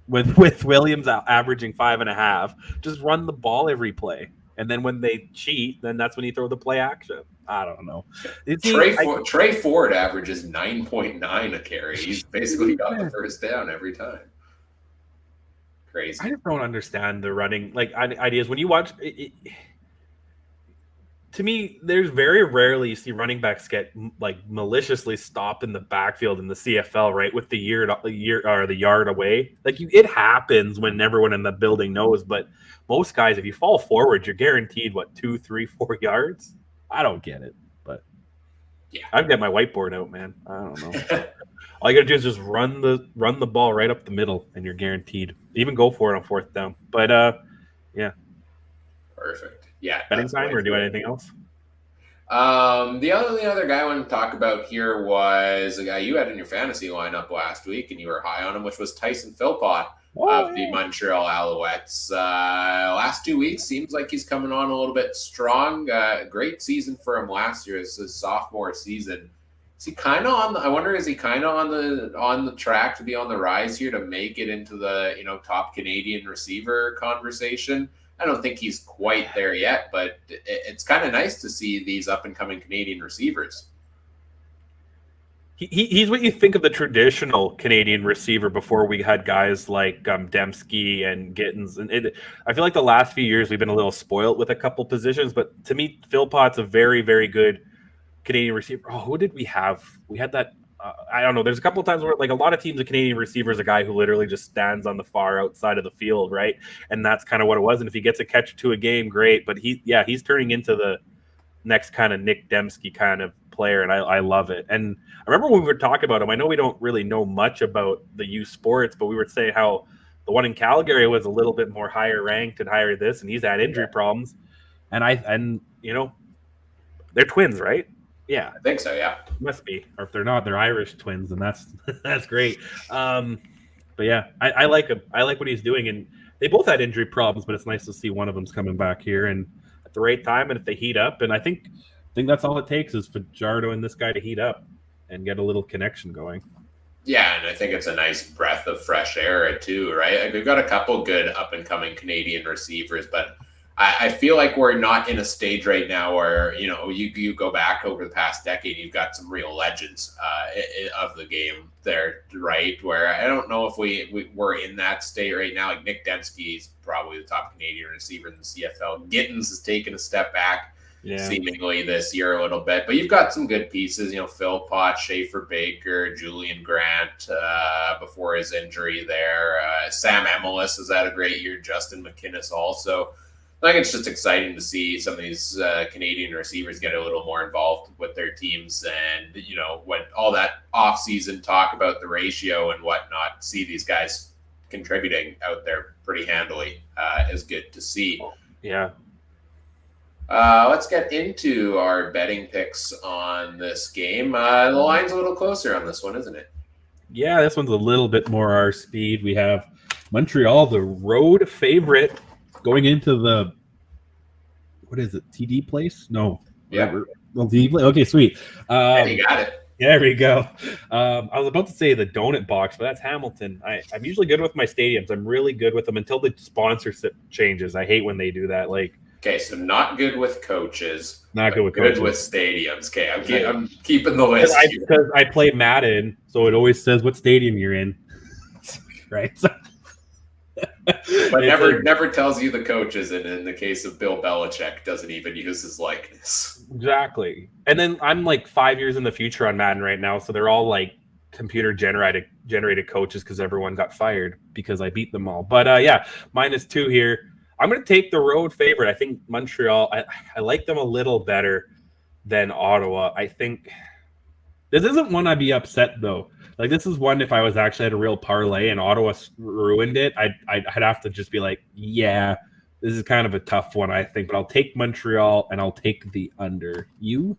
With Williams averaging 5.5, just run the ball every play. And then when they cheat, then that's when you throw the play action. I don't know. Trey Ford averages 9.9 a carry. He's basically got the first down every time. Crazy. I just don't understand the running ideas. When you watch it, to me, there's very rarely you see running backs get like maliciously stopped in the backfield in the CFL, right? With the yard away. Like, it happens when everyone in the building knows, but most guys, if you fall forward, you're guaranteed 2, 3, 4 yards. I don't get it, but yeah, I've got my whiteboard out, man. I don't know. All you gotta do is just run the ball right up the middle, and you're guaranteed. Even go for it on 4th down. But yeah, perfect. Yeah. Betting time or do anything else? The other guy I want to talk about here was a guy you had in your fantasy lineup last week, and you were high on him, which was Tyson Philpott of the Montreal Alouettes. Last 2 weeks seems like he's coming on a little bit strong. Great season for him last year. It's his sophomore season. Is he kind of on? I wonder, is he kind of on the track to be on the rise here to make it into the top Canadian receiver conversation? I don't think he's quite there yet, but it's kind of nice to see these up-and-coming Canadian receivers. He's what you think of the traditional Canadian receiver before we had guys like Dembski and Gittins. And I feel like the last few years we've been a little spoiled with a couple positions, but to me, Philpott's a very, very good Canadian receiver. Oh, who did we have? We had that. I don't know. There's a couple of times where, like, a lot of teams, a Canadian receiver is a guy who literally just stands on the far outside of the field, right? And that's kind of what it was. And if he gets a catch or two a game, great. But he's turning into the next kind of Nick Dembski kind of player, and I love it. And I remember when we were talking about him, I know we don't really know much about the youth sports, but we were saying how the one in Calgary was a little bit more higher ranked and higher this, and he's had injury problems. And they're twins, right? Yeah, I think so. Yeah, must be. Or if they're not, they're Irish twins, and that's great. But yeah, I like him. I like what he's doing, and they both had injury problems, but it's nice to see one of them's coming back here and at the right time. And if they heat up, and I think that's all it takes is for Jardo and this guy to heat up and get a little connection going. Yeah, and I think it's a nice breath of fresh air too, right? Like, we've got a couple good up and coming Canadian receivers, but I feel like we're not in a stage right now where, you go back over the past decade, you've got some real legends of the game there, right? Where I don't know if we're in that state right now. Like, Nick Dembski is probably the top Canadian receiver in the CFL. Gittins has taken a step back seemingly this year a little bit. But you've got some good pieces, Philpott, Schaefer Baker, Julian Grant before his injury there. Sam Emelis has had a great year. Justin McInnes also. I think it's just exciting to see some of these Canadian receivers get a little more involved with their teams, and when all that off-season talk about the ratio and whatnot, see these guys contributing out there pretty handily is good to see. Yeah. Let's get into our betting picks on this game. The line's a little closer on this one, isn't it? Yeah, this one's a little bit more our speed. We have Montreal, the road favorite, going into the, what is it, TD place? No. Yeah. Well, TD place. Okay, sweet. You got it. There we go. I was about to say the donut box, but that's Hamilton. I'm usually good with my stadiums. I'm really good with them until the sponsorship changes. I hate when they do that. Okay, so not good with coaches. Not good with coaches. Good with stadiums. Okay, I'm keeping the list. Because I play Madden, so it always says what stadium you're in. Right? But never tells you the coaches, and in the case of Bill Belichick, doesn't even use his likeness. Exactly. And then I'm 5 years in the future on Madden right now, so they're all computer generated coaches because everyone got fired because I beat them all. But -2 here. I'm going to take the road favorite. I think Montreal, I like them a little better than Ottawa. I think This isn't one I'd be upset though. Like this is one if I was actually at a real parlay and Ottawa ruined it, I'd have to just be like, yeah, this is kind of a tough one, I think. But I'll take Montreal and I'll take the under. You?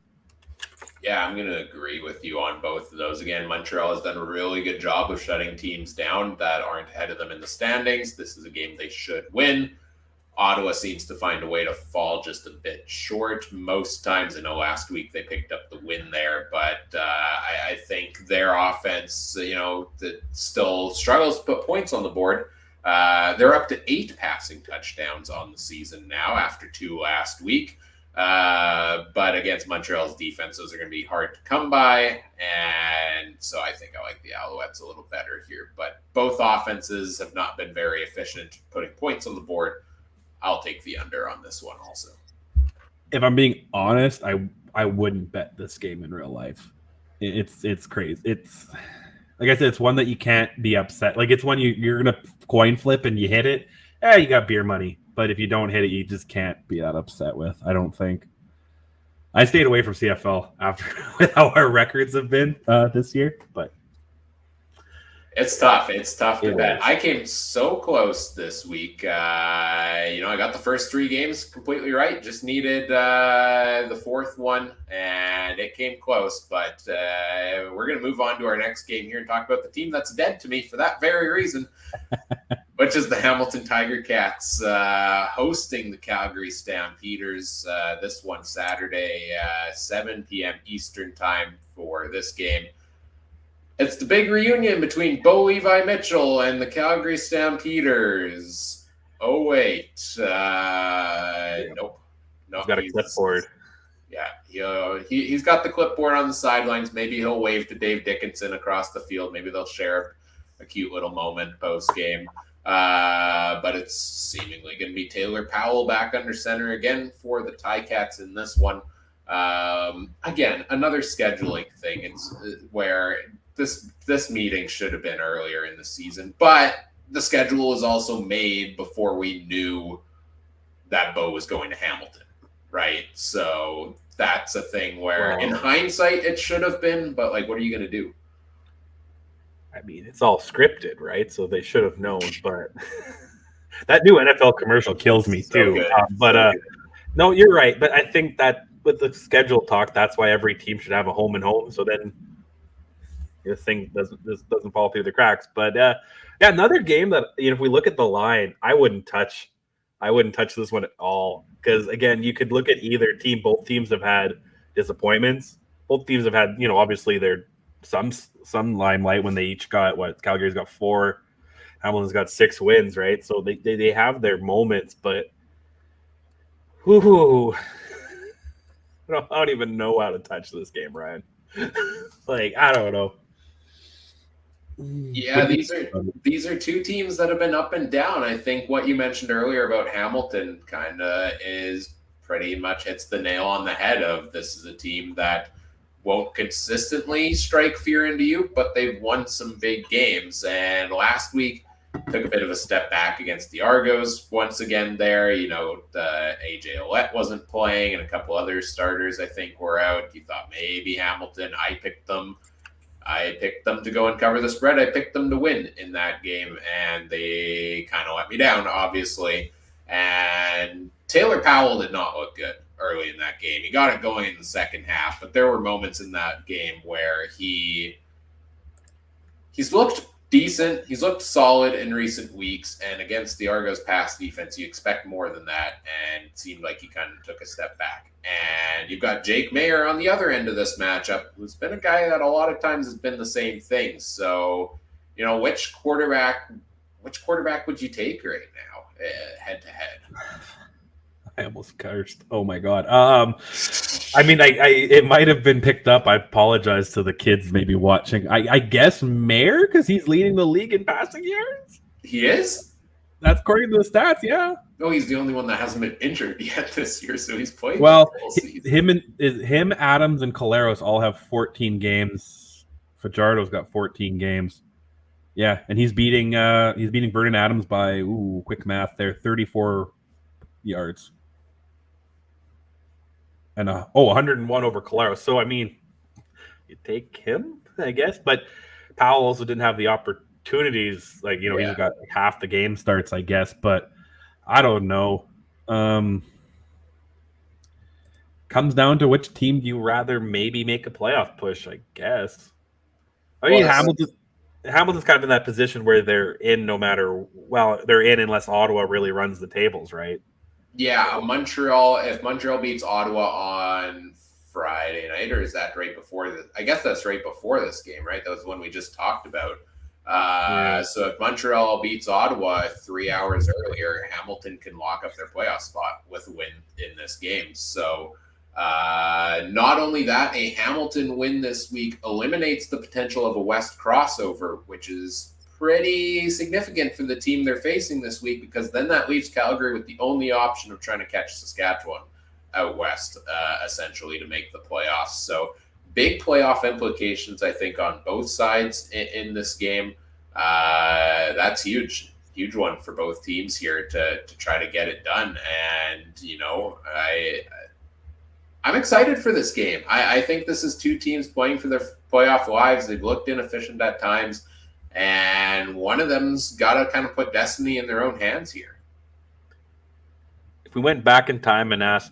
Yeah, I'm going to agree with you on both of those. Again, Montreal has done a really good job of shutting teams down that aren't ahead of them in the standings. This is a game they should win. Ottawa seems to find a way to fall just a bit short most times. I know last week they picked up the win there, but I think their offense, that still struggles to put points on the board. They're up to 8 passing touchdowns on the season now after 2 last week. But against Montreal's defense, those are going to be hard to come by. And so I think I like the Alouettes a little better here. But both offenses have not been very efficient putting points on the board. I'll take the under on this one also. If I'm being honest, I wouldn't bet this game in real life. It's crazy. It's like I said, it's one that you can't be upset. Like it's one you're gonna coin flip and you hit it. You got beer money. But if you don't hit it, you just can't be that upset with. I don't think. I stayed away from CFL after with how our records have been this year, but it's tough. It's tough to bet. I came so close this week. I got the first 3 games completely right. Just needed the 4th one, and it came close. But we're going to move on to our next game here and talk about the team that's dead to me for that very reason, which is the Hamilton Tiger Cats hosting the Calgary Stampeders. This one Saturday, 7 p.m. Eastern time for this game. It's the big reunion between Bo Levi Mitchell and the Calgary Stampeders. Oh, wait. Nope. He's got a clipboard. Yeah. He's got the clipboard on the sidelines. Maybe he'll wave to Dave Dickinson across the field. Maybe they'll share a cute little moment post-game. But it's seemingly going to be Taylor Powell back under center again for the Ticats in this one. Again, another scheduling thing. It's where this meeting should have been earlier in the season, but the schedule was also made before we knew that Bo was going to Hamilton, right? So that's a thing where in hindsight it should have been, but like, what are you going to do? I mean, it's all scripted, right? So they should have known, but that new NFL commercial kills me too. No, you're right. But I think that with the schedule talk, that's why every team should have a home and home. So then this thing doesn't fall through the cracks. But another game that if we look at the line, I wouldn't touch this one at all because again, you could look at either team. Both teams have had disappointments. Both teams have had obviously they're some limelight when they each got Calgary's got 4, Hamilton's got 6 wins, right? So they have their moments, but I don't even know how to touch this game, Ryan. Like I don't know. Yeah, these are 2 teams that have been up and down. I think what you mentioned earlier about Hamilton kind of is pretty much hits the nail on the head of this is a team that won't consistently strike fear into you, but they've won some big games. And last week took a bit of a step back against the Argos once again there. AJ Ouellette wasn't playing and a couple other starters I think were out. You thought maybe Hamilton. I picked them to go and cover the spread. I picked them to win in that game, and they kind of let me down, obviously. And Taylor Powell did not look good early in that game. He got it going in the second half, but there were moments in that game where he's looked decent. He's looked solid in recent weeks, and against the Argos pass defense, you expect more than that, and it seemed like he kind of took a step back. And you've got Jake Mayer on the other end of this matchup, who's been a guy that a lot of times has been the same thing. So, which quarterback would you take right now, head to head? I almost cursed. Oh my god. I mean, it might have been picked up. I apologize to the kids maybe watching. I guess Mayer because he's leading the league in passing yards. He is. That's according to the stats. Yeah. No, he's the only one that hasn't been injured yet this year, so he's played. Well, him, Adams, and Collaros all have 14 games. Fajardo's got 14 games. Yeah, and he's beating Vernon Adams by quick math there, 34 yards. And 101 over Collaros. So I mean, you take him, I guess. But Powell also didn't have the opportunities. Like, he's got half the game starts, I guess. But I don't know. Comes down to which team do you rather maybe make a playoff push, I guess. I mean, Hamilton's kind of in that position where they're in they're in unless Ottawa really runs the tables, right? Yeah, Montreal. If Montreal beats Ottawa on Friday night, or is that right before I guess that's right before this game, right? That was one we just talked about. So if Montreal beats Ottawa 3 hours earlier, Hamilton can lock up their playoff spot with a win in this game. So not only that, a Hamilton win this week eliminates the potential of a West crossover, which is pretty significant for the team they're facing this week, because then that leaves Calgary with the only option of trying to catch Saskatchewan out west, essentially, to make the playoffs. So big playoff implications, I think, on both sides in this game. That's huge one for both teams here to try to get it done. And, I'm excited for this game. I think this is two teams playing for their playoff lives. They've looked inefficient at times, and one of them's got to kind of put destiny in their own hands here. If we went back in time and asked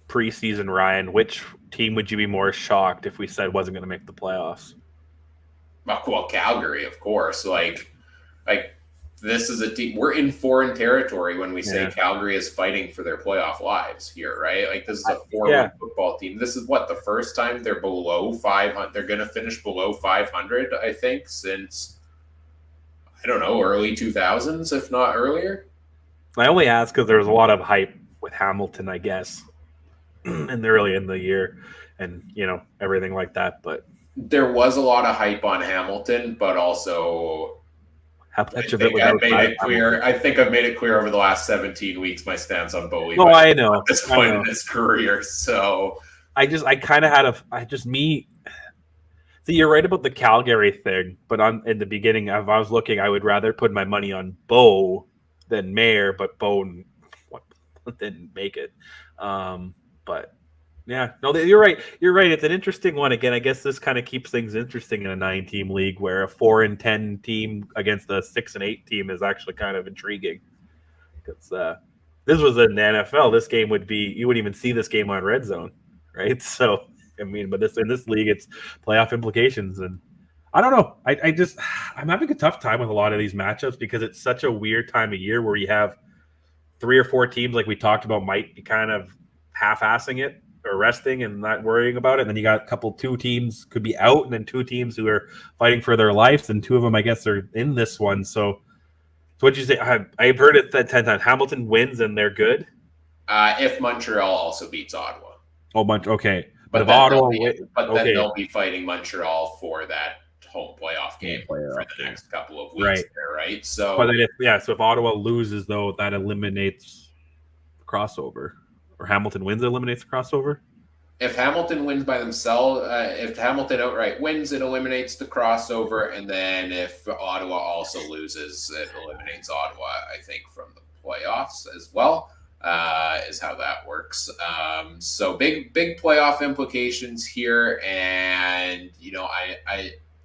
preseason Ryan, which team would you be more shocked if we said wasn't going to make the playoffs? Well, Calgary, of course. Like this is a team. We're in foreign territory when we say Calgary is fighting for their playoff lives here, right? Like, this is a four-win football team. This is the first time they're below 500. They're going to finish below 500, I think, since, I don't know, early 2000s, if not earlier. I only ask because there was a lot of hype with Hamilton, I guess, early in the year, and everything like that. But there was a lot of hype on Hamilton, but also, how much of it was I've made it clear. I think I've made it clear over the last 17 weeks my stance on Bowie. Oh, I know. At this point in his career, so I kind of had see, you're right about the Calgary thing, but in the beginning, if I was looking, I would rather put my money on Bo than Mayer, but Bo didn't make it. But yeah, no, you're right. You're right. It's an interesting one. Again, I guess this kind of keeps things interesting in a 9-team league where a 4-10 team against a 6-8 team is actually kind of intriguing. Because this was in the NFL, this game you wouldn't even see this game on Red Zone, right? So, I mean, but in this league, it's playoff implications, and I don't know. I'm having a tough time with a lot of these matchups because it's such a weird time of year where you have 3 or 4 teams, like we talked about, might be kind of half-assing it or resting and not worrying about it. And then you got 2 teams could be out, and then 2 teams who are fighting for their lives, and 2 of them, I guess, are in this one. So what'd you say? I've heard it that 10 times. Hamilton wins and they're good. If Montreal also beats Ottawa. Oh, okay. But if Ottawa then they'll be fighting Montreal for that home playoff game for the next couple of weeks, right? So, but if Ottawa loses, though, that eliminates the crossover. Or Hamilton wins, it eliminates the crossover? If Hamilton wins by themselves, if Hamilton outright wins, it eliminates the crossover. And then if Ottawa also loses, it eliminates Ottawa, I think, from the playoffs as well, is how that works. So big playoff implications here. And,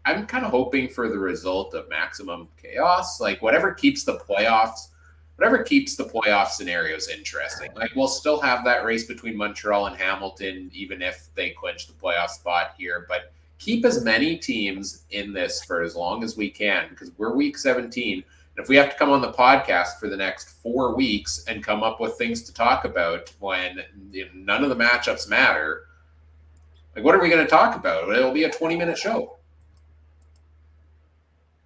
I'm kind of hoping for the result of maximum chaos. Like, whatever keeps the playoff scenarios interesting. Like, we'll still have that race between Montreal and Hamilton, even if they clinch the playoff spot here. But keep as many teams in this for as long as we can, because we're week 17. And if we have to come on the podcast for the next 4 weeks and come up with things to talk about when none of the matchups matter, like, what are we going to talk about? It'll be a 20-minute show.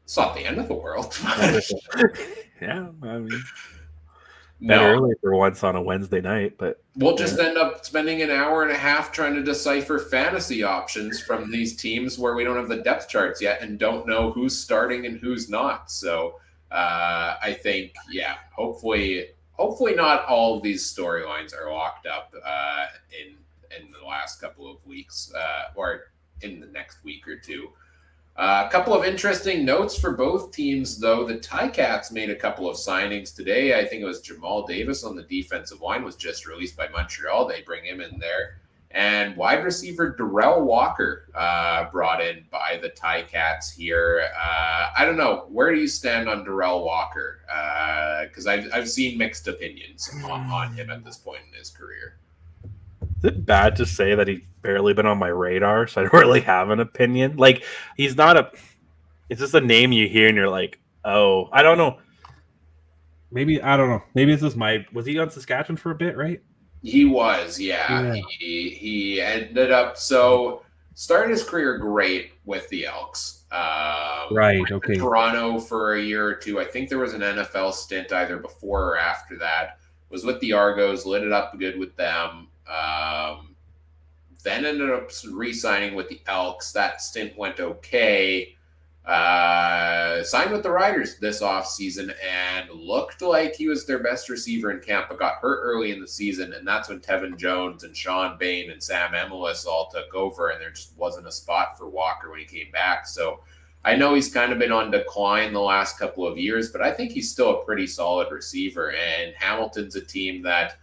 It's not the end of the world. Yeah, I mean, better early for once on a Wednesday night, but we'll just end up spending an hour and a half trying to decipher fantasy options from these teams where we don't have the depth charts yet and don't know who's starting and who's not. So I think, hopefully not all of these storylines are locked up in the last couple of weeks or in the next week or two. A couple of interesting notes for both teams, though. The Ticats made a couple of signings today. I think it was Jamal Davis on the defensive line was just released by Montreal. They bring him in there. And wide receiver Darrell Walker brought in by the Ticats here. I don't know. Where do you stand on Darrell Walker? Because I've seen mixed opinions on him at this point in his career. Is it bad to say that he's barely been on my radar, so I don't really have an opinion? Like, he's not a... It's just a name you hear and you're like, oh, I don't know. Maybe, I don't know. Maybe it's just my... Was he on Saskatchewan for a bit, right? He was, yeah. He ended up... So, started his career great with the Elks. Right, okay. Toronto for a year or two. I think there was an NFL stint either before or after that. Was with the Argos, lit it up good with them. Then ended up re-signing with the Elks. That stint went okay. Signed with the Riders this offseason and looked like he was their best receiver in camp, but got hurt early in the season, and that's when Tevin Jones and Sean Bain and Sam Emilus all took over, and there just wasn't a spot for Walker when he came back. So I know he's kind of been on decline the last couple of years, but I think he's still a pretty solid receiver, and Hamilton's a team that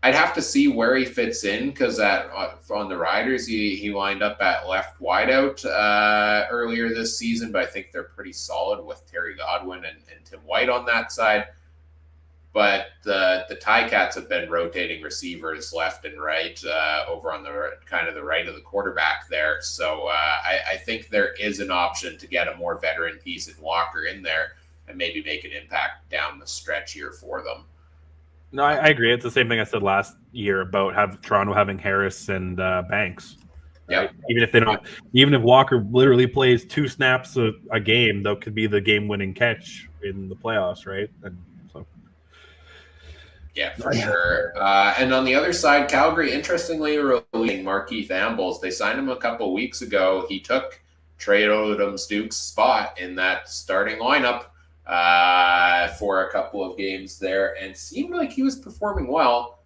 I'd have to see where he fits in, because on the Riders, he lined up at left wideout earlier this season, but I think they're pretty solid with Terry Godwin and Tim White on that side. But the Ticats have been rotating receivers left and right over on the kind of the right of the quarterback there. So I think there is an option to get a more veteran piece in Walker in there and maybe make an impact down the stretch here for them. No, I agree. It's the same thing I said last year about Toronto having Harris and Banks. Right? Yeah. Even if Walker literally plays 2 snaps a game, that could be the game-winning catch in the playoffs, right? And so, yeah, for sure. And on the other side, Calgary, interestingly, releasing Markeith Ambles. They signed him a couple weeks ago. He took Trey Odom-Duke's spot in that starting lineup for a couple of games there, and seemed like he was performing well.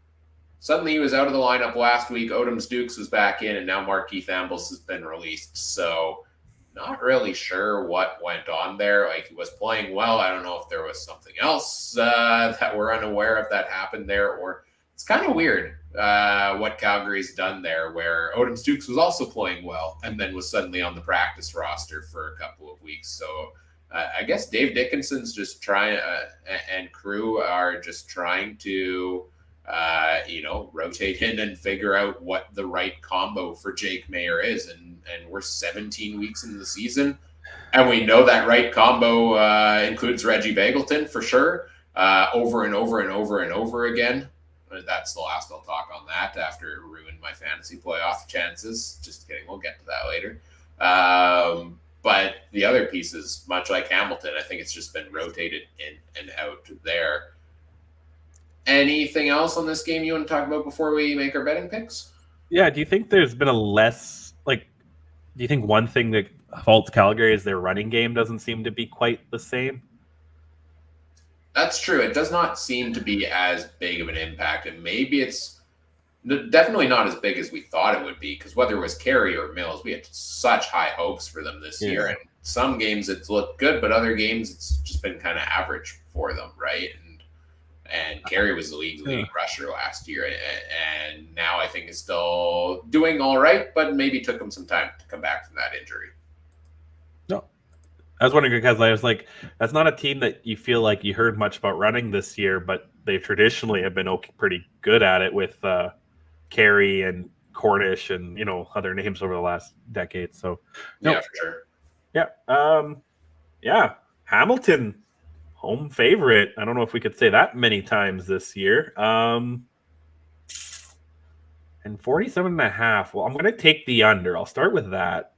Suddenly he was out of the lineup last week. Odom-Dukes was back in, and now Markeith Ambles has been released. So not really sure what went on there. Like, he was playing well. I don't know if there was something else that we're unaware of that happened there, or it's kind of weird what Calgary's done there, where Odom-Dukes was also playing well and then was suddenly on the practice roster for a couple of weeks. So I guess Dave Dickinson's just trying, and crew are just trying to, rotate in and figure out what the right combo for Jake Maier is. And we're 17 weeks into the season, and we know that right combo includes Reggie Begelton for sure, over and over and over and over again. That's the last I'll talk on that after it ruined my fantasy playoff chances. Just kidding. We'll get to that later. But the other pieces, much like Hamilton, I think it's just been rotated in and out there. Anything else on this game you want to talk about before we make our betting picks? Yeah, do you think there's been do you think one thing that faults Calgary is their running game doesn't seem to be quite the same? That's true. It does not seem to be as big of an impact, and maybe it's definitely not as big as we thought it would be, because whether it was Carey or Mills, we had such high hopes for them this year. And some games it's looked good, but other games it's just been kind of average for them, right? And Carey was the league rusher last year, and now I think is still doing all right, but maybe took him some time to come back from that injury. No, I was wondering, because I was like, that's not a team that you feel like you heard much about running this year, but they traditionally have been pretty good at it with Carey and Cornish and other names over the last decade. So yeah, for sure. Yeah. Hamilton, home favorite. I don't know if we could say that many times this year. And 47.5. Well, I'm going to take the under. I'll start with that.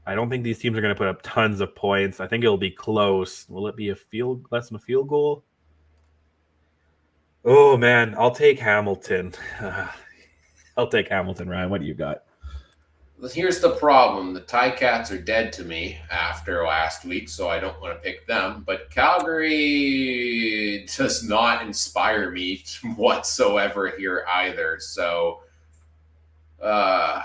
I don't think these teams are going to put up tons of points. I think it'll be close. Will it be less than a field goal? Oh man, I'll take Hamilton. I'll take Hamilton, Ryan. What do you got? Here's the problem. The Ticats are dead to me after last week, so I don't want to pick them. But Calgary does not inspire me whatsoever here either. So, I'll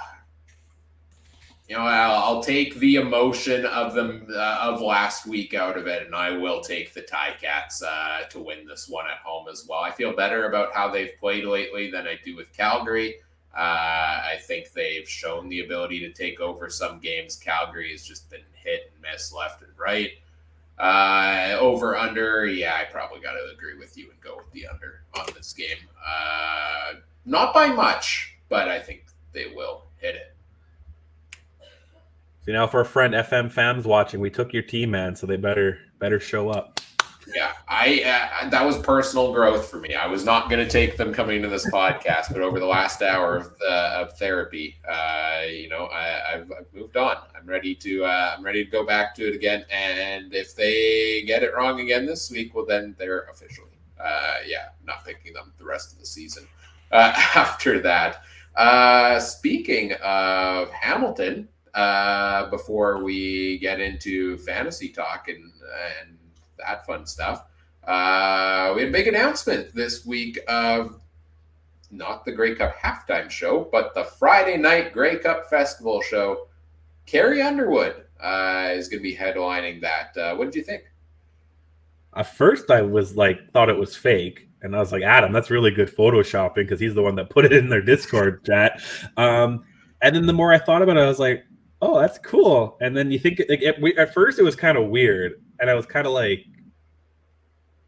take the emotion of them of last week out of it, and I will take the Ticats to win this one at home as well. I feel better about how they've played lately than I do with Calgary. I think they've shown the ability to take over some games. Calgary has just been hit and miss left and right. Over under, yeah, I probably got to agree with you and go with the under on this game. Not by much, but I think they will hit it. So now, for our friend FM fans watching, we took your team, man, so they better show up. Yeah, that was personal growth for me. I was not going to take them coming into this podcast, but over the last hour of therapy, I've moved on. I'm ready to go back to it again. And if they get it wrong again this week, well, then they're officially, not picking them the rest of the season. After that, speaking of Hamilton, before we get into fantasy talk and that fun stuff. We had a big announcement this week of not the Grey Cup halftime show, but the Friday night Grey Cup festival show. Carrie Underwood is going to be headlining that. What did you think? At first, I was thought it was fake. And I was like, Adam, that's really good photoshopping, because he's the one that put it in their Discord chat. And then the more I thought about it, I was like, oh, that's cool. And then you think, at first it was kind of weird. And I was kind of like,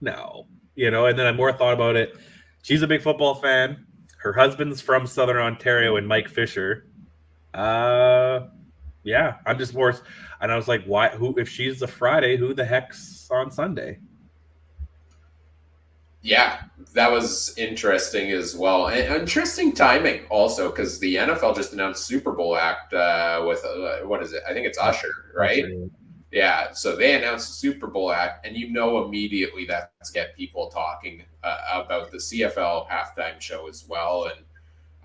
no, and then I more thought about it. She's a big football fan. Her husband's from Southern Ontario, and Mike Fisher. I'm just more, and I was like, why, if she's a Friday, who the heck's on Sunday? Yeah, that was interesting as well. And interesting timing also, because the NFL just announced Super Bowl act with, what is it? I think it's Usher, right? Usher. Yeah, so they announced the Super Bowl act, and immediately that's get people talking about the CFL halftime show as well. And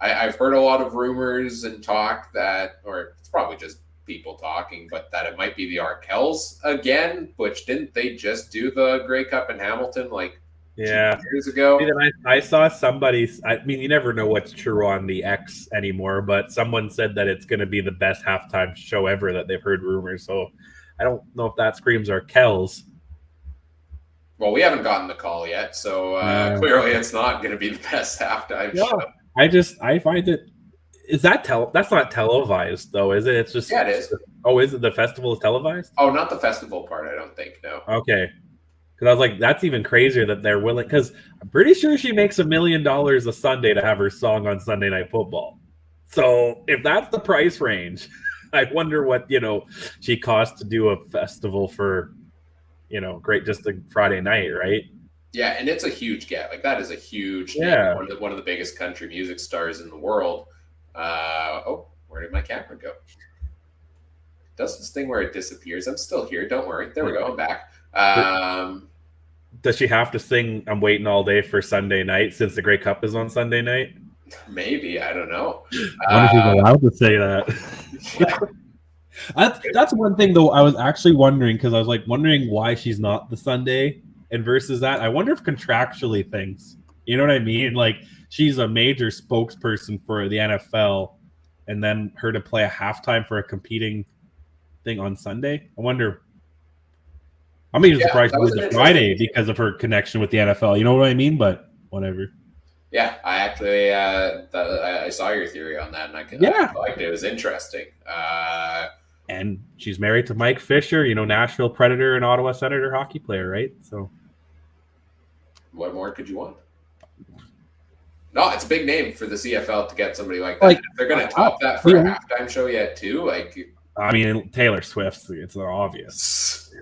I've heard a lot of rumors and talk that, or it's probably just people talking, but that it might be the Arkells again, which didn't they just do the Grey Cup in Hamilton 2 years ago? I saw somebody, I mean, you never know what's true on the X anymore, but someone said that it's going to be the best halftime show ever, that they've heard rumors. So I don't know if that screams Arkells. Well, we haven't gotten the call yet, so clearly it's not going to be the best halftime show. I find it, that's not televised though, is it? It's just, yeah, it is. Oh, is it? The festival is televised? Oh, not the festival part, I don't think, no. Okay. Because I was like, that's even crazier that they're willing, because I'm pretty sure she makes $1 million a Sunday to have her song on Sunday Night Football. So if that's the price range, I wonder what, she costs to do a festival for, just a Friday night, right? Yeah, and it's a huge get. That is a huge yeah. Name. One of the biggest country music stars in the world. Where did my camera go? It does this thing where it disappears. I'm still here. Don't worry. There we go. I'm back. Does she have to sing I'm Waiting All Day for Sunday Night since the Grey Cup is on Sunday night? Maybe. I don't know. I wonder if he's allowed to say that. That's one thing, though, I was actually wondering, because I was wondering why she's not the Sunday, and versus that, I wonder if contractually things, you know what I mean? She's a major spokesperson for the NFL, and then her to play a halftime for a competing thing on Sunday. I wonder. I'm even surprised it was a Friday because of her connection with the NFL. You know what I mean? But whatever. Yeah, I actually I saw your theory on that, and I liked it. It was interesting. And she's married to Mike Fisher, Nashville Predator and Ottawa Senator hockey player, right? So, what more could you want? No, it's a big name for the CFL to get somebody like that. If they're going to top that for a halftime show yet, too. I mean, Taylor Swift, it's obvious.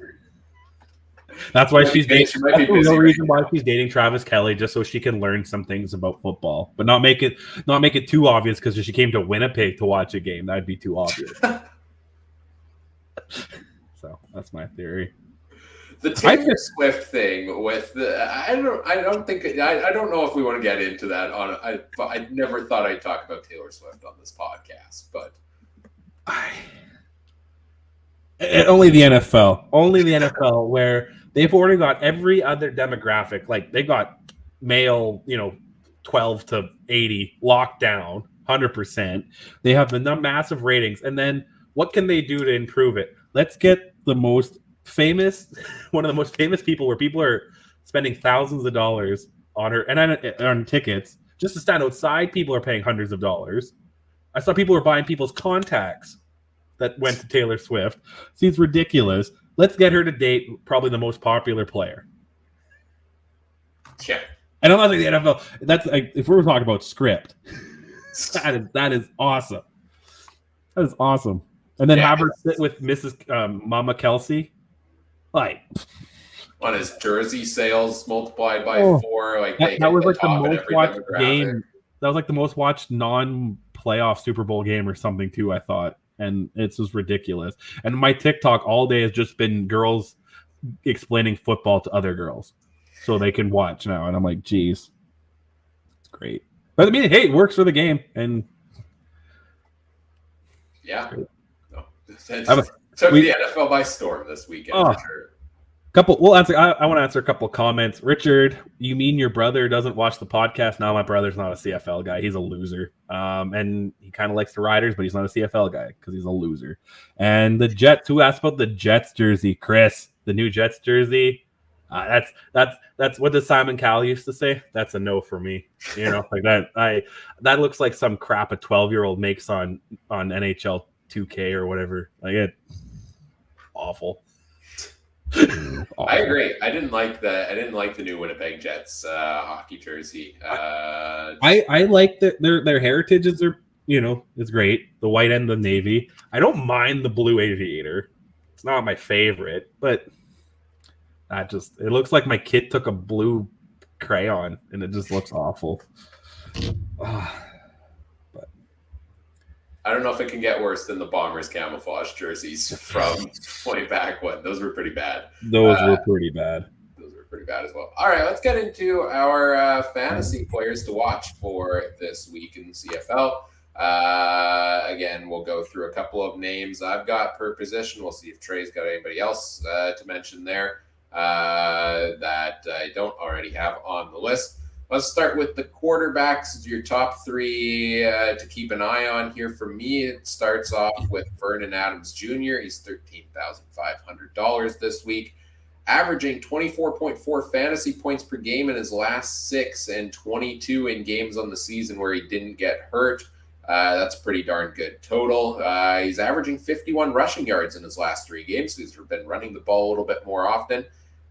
That's why she's dating. That's the real reason why she's dating Travis Kelce, just so she can learn some things about football, but not make it too obvious. Because if she came to Winnipeg to watch a game, that'd be too obvious. So that's my theory. The Taylor Swift thing with I don't know if we want to get into that I never thought I'd talk about Taylor Swift on this podcast, but only the NFL where they've already got every other demographic. They got male, 12 to 80 locked down 100%. They have the massive ratings, and then what can they do to improve it? Let's get the most famous, one of the most famous people, where people are spending thousands of dollars on her and on tickets Just to stand outside, people are paying hundreds of dollars. I saw people were buying people's contacts that went to Taylor Swift. Seems ridiculous. Let's get her to date probably the most popular player. Yeah. And I'm not saying the NFL. That's like, if we were talking about script, that is awesome. That is awesome. And then have her sit with Mrs. Mama Kelsey, like on his jersey sales multiplied by 4. Like that was like the most watched game. That was like the most watched non-playoff Super Bowl game or something too, I thought. And it's just ridiculous. And my TikTok all day has just been girls explaining football to other girls so they can watch now. And I'm like, geez, it's great. But I mean, hey, it works for the game. And yeah, no, took the NFL by storm this weekend for sure. We'll answer. I want to answer a couple of comments. Richard, you mean your brother doesn't watch the podcast? No, my brother's not a CFL guy. He's a loser. And he kind of likes the Riders, but he's not a CFL guy because he's a loser. And the Jets, who asked about the Jets jersey? Chris, the new Jets jersey. That's what does Simon Cowell used to say? That's a no for me. You know, like that. That looks like some crap a 12-year-old makes on NHL 2K or whatever. Like it, awful. I agree. I didn't like the new Winnipeg Jets hockey jersey. I like their heritage is it's great. The white and the navy. I don't mind the blue aviator. It's not my favorite, but it looks like my kid took a blue crayon and it just looks awful. I don't know if it can get worse than the Bombers camouflage jerseys from way back when. Those were pretty bad. Those were pretty bad as well. All right, let's get into our fantasy players to watch for this week in the CFL. Again, we'll go through a couple of names I've got per position. We'll see if Trey's got anybody else to mention there that I don't already have on the list. Let's start with the quarterbacks. Your top 3 to keep an eye on here for me. It starts off with Vernon Adams Jr. He's $13,500 this week, averaging 24.4 fantasy points per game in his last 6 and 22 in games on the season where he didn't get hurt. That's pretty darn good total. He's averaging 51 rushing yards in his last 3 games. He's been running the ball a little bit more often.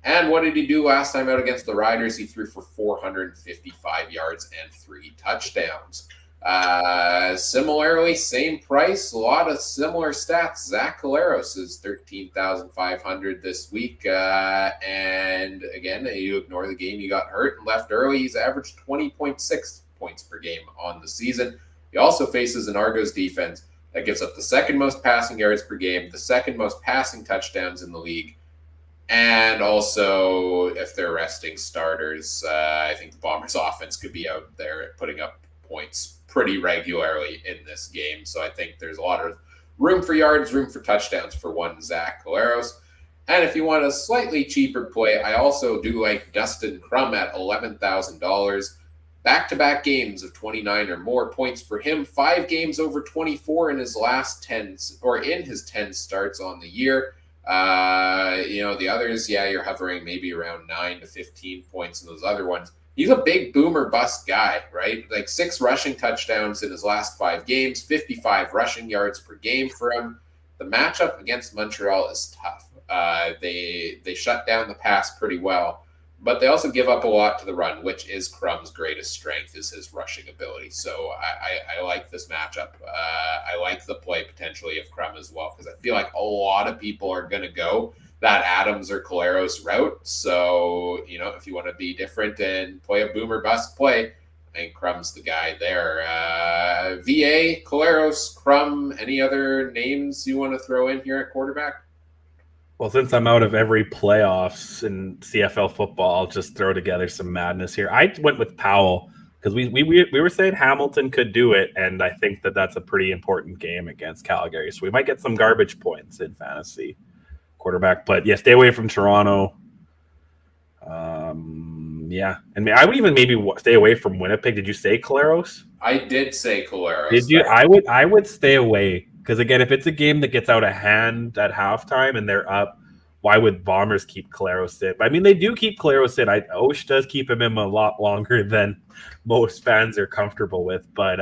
And what did he do last time out against the Riders? He threw for 455 yards and 3 touchdowns. Similarly, same price, a lot of similar stats. Zach Collaros is $13,500 this week. And again, you ignore the game he got hurt and left early. He's averaged 20.6 points per game on the season. He also faces an Argos defense that gives up the second most passing yards per game, the second most passing touchdowns in the league. And also, if they're resting starters, I think the Bombers' offense could be out there putting up points pretty regularly in this game. So I think there's a lot of room for yards, room for touchdowns for one Zach Collaros. And if you want a slightly cheaper play, I also do like Dustin Crum at $11,000. Back-to-back games of 29 or more points for him. 5 games over 24 in his last 10 starts on the year. The others, you're hovering maybe around 9 to 15 points in those other ones. He's a big boomer bust guy, right? Like 6 rushing touchdowns in his last 5 games, 55 rushing yards per game for him. The matchup against Montreal is tough. They shut down the pass pretty well, but they also give up a lot to the run, which is Crum's greatest strength, is his rushing ability. So I like this matchup. I like the play potentially of Crum as well, because I feel like a lot of people are going to go that Adams or Collaros route. So, if you want to be different and play a boomer bust play, I think Crum's the guy there. VA, Collaros, Crum, any other names you want to throw in here at quarterback? Well, since I'm out of every playoffs in CFL football, I'll just throw together some madness here. I went with Powell because we were saying Hamilton could do it, and I think that's a pretty important game against Calgary. So we might get some garbage points in fantasy quarterback. But, stay away from Toronto. And I would even maybe stay away from Winnipeg. Did you say Collaros? I did say Collaros. Did you? I would stay away. Because, again, if it's a game that gets out of hand at halftime and they're up, why would Bombers keep Collaros in? I mean, they do keep Collaros in. Osh does keep him in a lot longer than most fans are comfortable with. But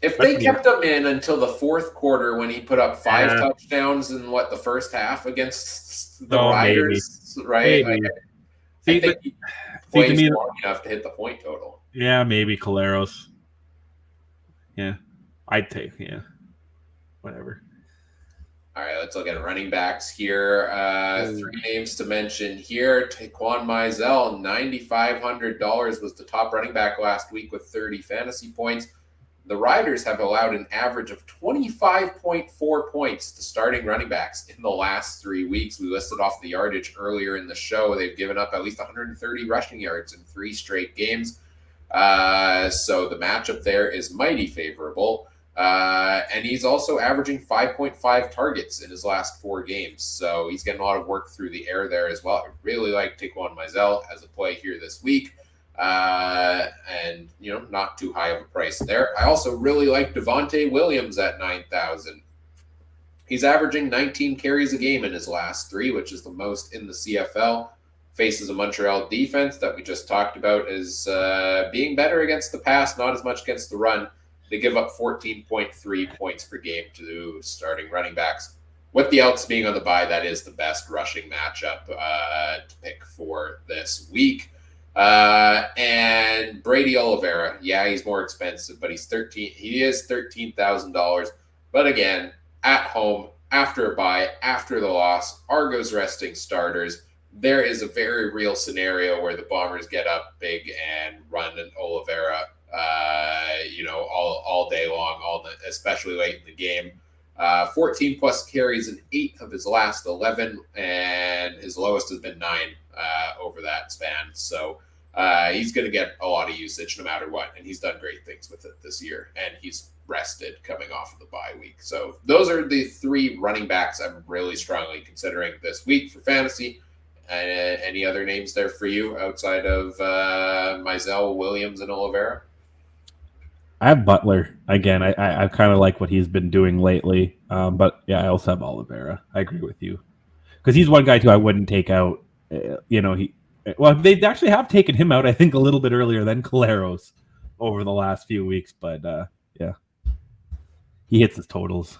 if they kept him in until the fourth quarter when he put up 5 touchdowns in the first half against the Riders, maybe. right? Maybe. I think he plays long enough to hit the point total. Yeah, maybe Collaros. Yeah, I'd take, whatever. All right, let's look at running backs here. 3 names to mention here. Taquan Mizell, $9,500 was the top running back last week with 30 fantasy points. The Riders have allowed an average of 25.4 points to starting running backs in the last 3 weeks. We listed off the yardage earlier in the show. They've given up at least 130 rushing yards in 3 straight games. So the matchup there is mighty favorable. And he's also averaging 5.5 targets in his last 4 games. So he's getting a lot of work through the air there as well. I really like Taquan Mizell as a play here this week. And not too high of a price there. I also really like Devontae Williams at $9,000. He's averaging 19 carries a game in his last 3, which is the most in the CFL. Faces a Montreal defense that we just talked about as being better against the pass, not as much against the run. They give up 14.3 points per game to starting running backs. With the Elks being on the bye, that is the best rushing matchup to pick for this week. And Brady Oliveira, he's more expensive, but he is $13,000. But again, at home, after a bye, after the loss, Argos resting starters, there is a very real scenario where the Bombers get up big and run an Oliveira, all day long, especially late in the game. 14 plus carries in 8 of his last 11, and his lowest has been 9 over that span. So he's going to get a lot of usage no matter what, and he's done great things with it this year, and he's rested coming off of the bye week. So those are the 3 running backs I'm really strongly considering this week for fantasy. Any other names there for you outside of Mizell, Williams, and Oliveira? I have Butler again. I kind of like what he's been doing lately, but I also have Oliveira. I agree with you because he's one guy too I wouldn't take out. They actually have taken him out. I think a little bit earlier than Collaros over the last few weeks, but he hits his totals.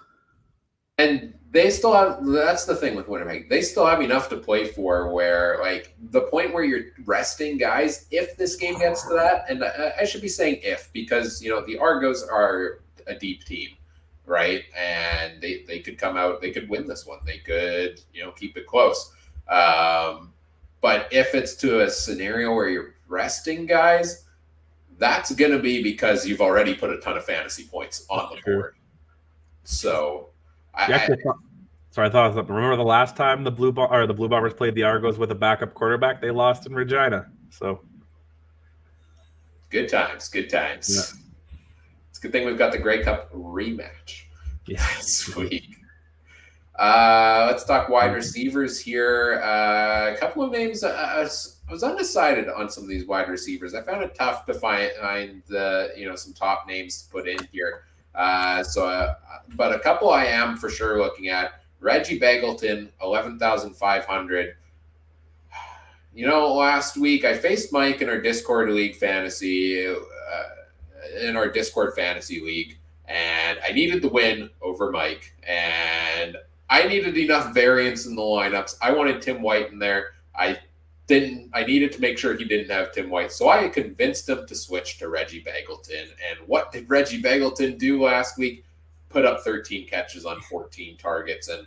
And they still have, that's the thing with Winnipeg. They still have enough to play for where, like, the point where you're resting guys, if this game gets to that, and I should be saying if, because, the Argos are a deep team, right? And they could come out, they could win this one. They could, keep it close. But if it's to a scenario where you're resting guys, that's going to be because you've already put a ton of fantasy points on the board. So... I thought remember the last time the Blue Bombers played the Argos with a backup quarterback? They lost in Regina. So good times. Yeah. It's a good thing we've got the Grey Cup rematch this week. Let's talk wide receivers here. A couple of names. I was undecided on some of these wide receivers. I found it tough to find some top names to put in here. But a couple I am for sure looking at. Reggie Begelton, 11,500. Last week I faced Mike in our Discord fantasy league, and I needed the win over Mike, and I needed enough variance in the lineups. I wanted Tim White in there. I needed to make sure he didn't have Tim White. So I convinced him to switch to Reggie Begelton. And what did Reggie Begelton do last week? Put up 13 catches on 14 targets and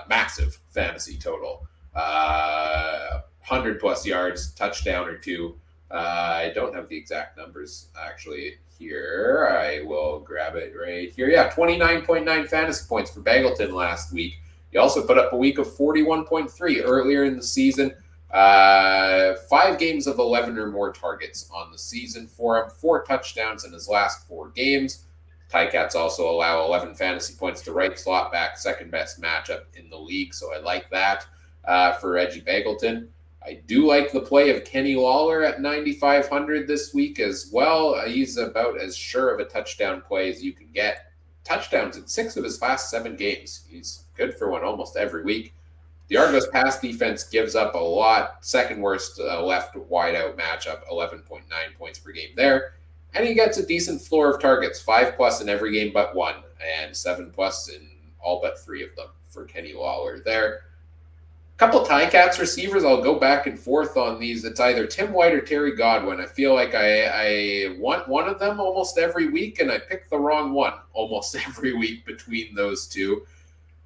massive fantasy total. 100 plus yards, touchdown or 2. I don't have the exact numbers actually here. I will grab it right here. 29.9 fantasy points for Begelton last week. He also put up a week of 41.3 earlier in the season. 5 games of 11 or more targets on the season for him. 4 touchdowns in his last 4 games. Ticats also allow 11 fantasy points to right slot back, second best matchup in the league. So I like that for Reggie Begelton. I do like the play of Kenny Lawler at 9,500 this week as well. He's about as sure of a touchdown play as you can get. Touchdowns in 6 of his last 7 games. He's good for one almost every week. The Argos pass defense gives up a lot. Second worst left wideout matchup, 11.9 points per game there. And he gets a decent floor of targets, 5+ in every game but one, and 7+ in all but 3 of them for Kenny Lawler there. A couple Ticats receivers, I'll go back and forth on these. It's either Tim White or Terry Godwin. I feel like I want one of them almost every week, and I pick the wrong one almost every week between those two.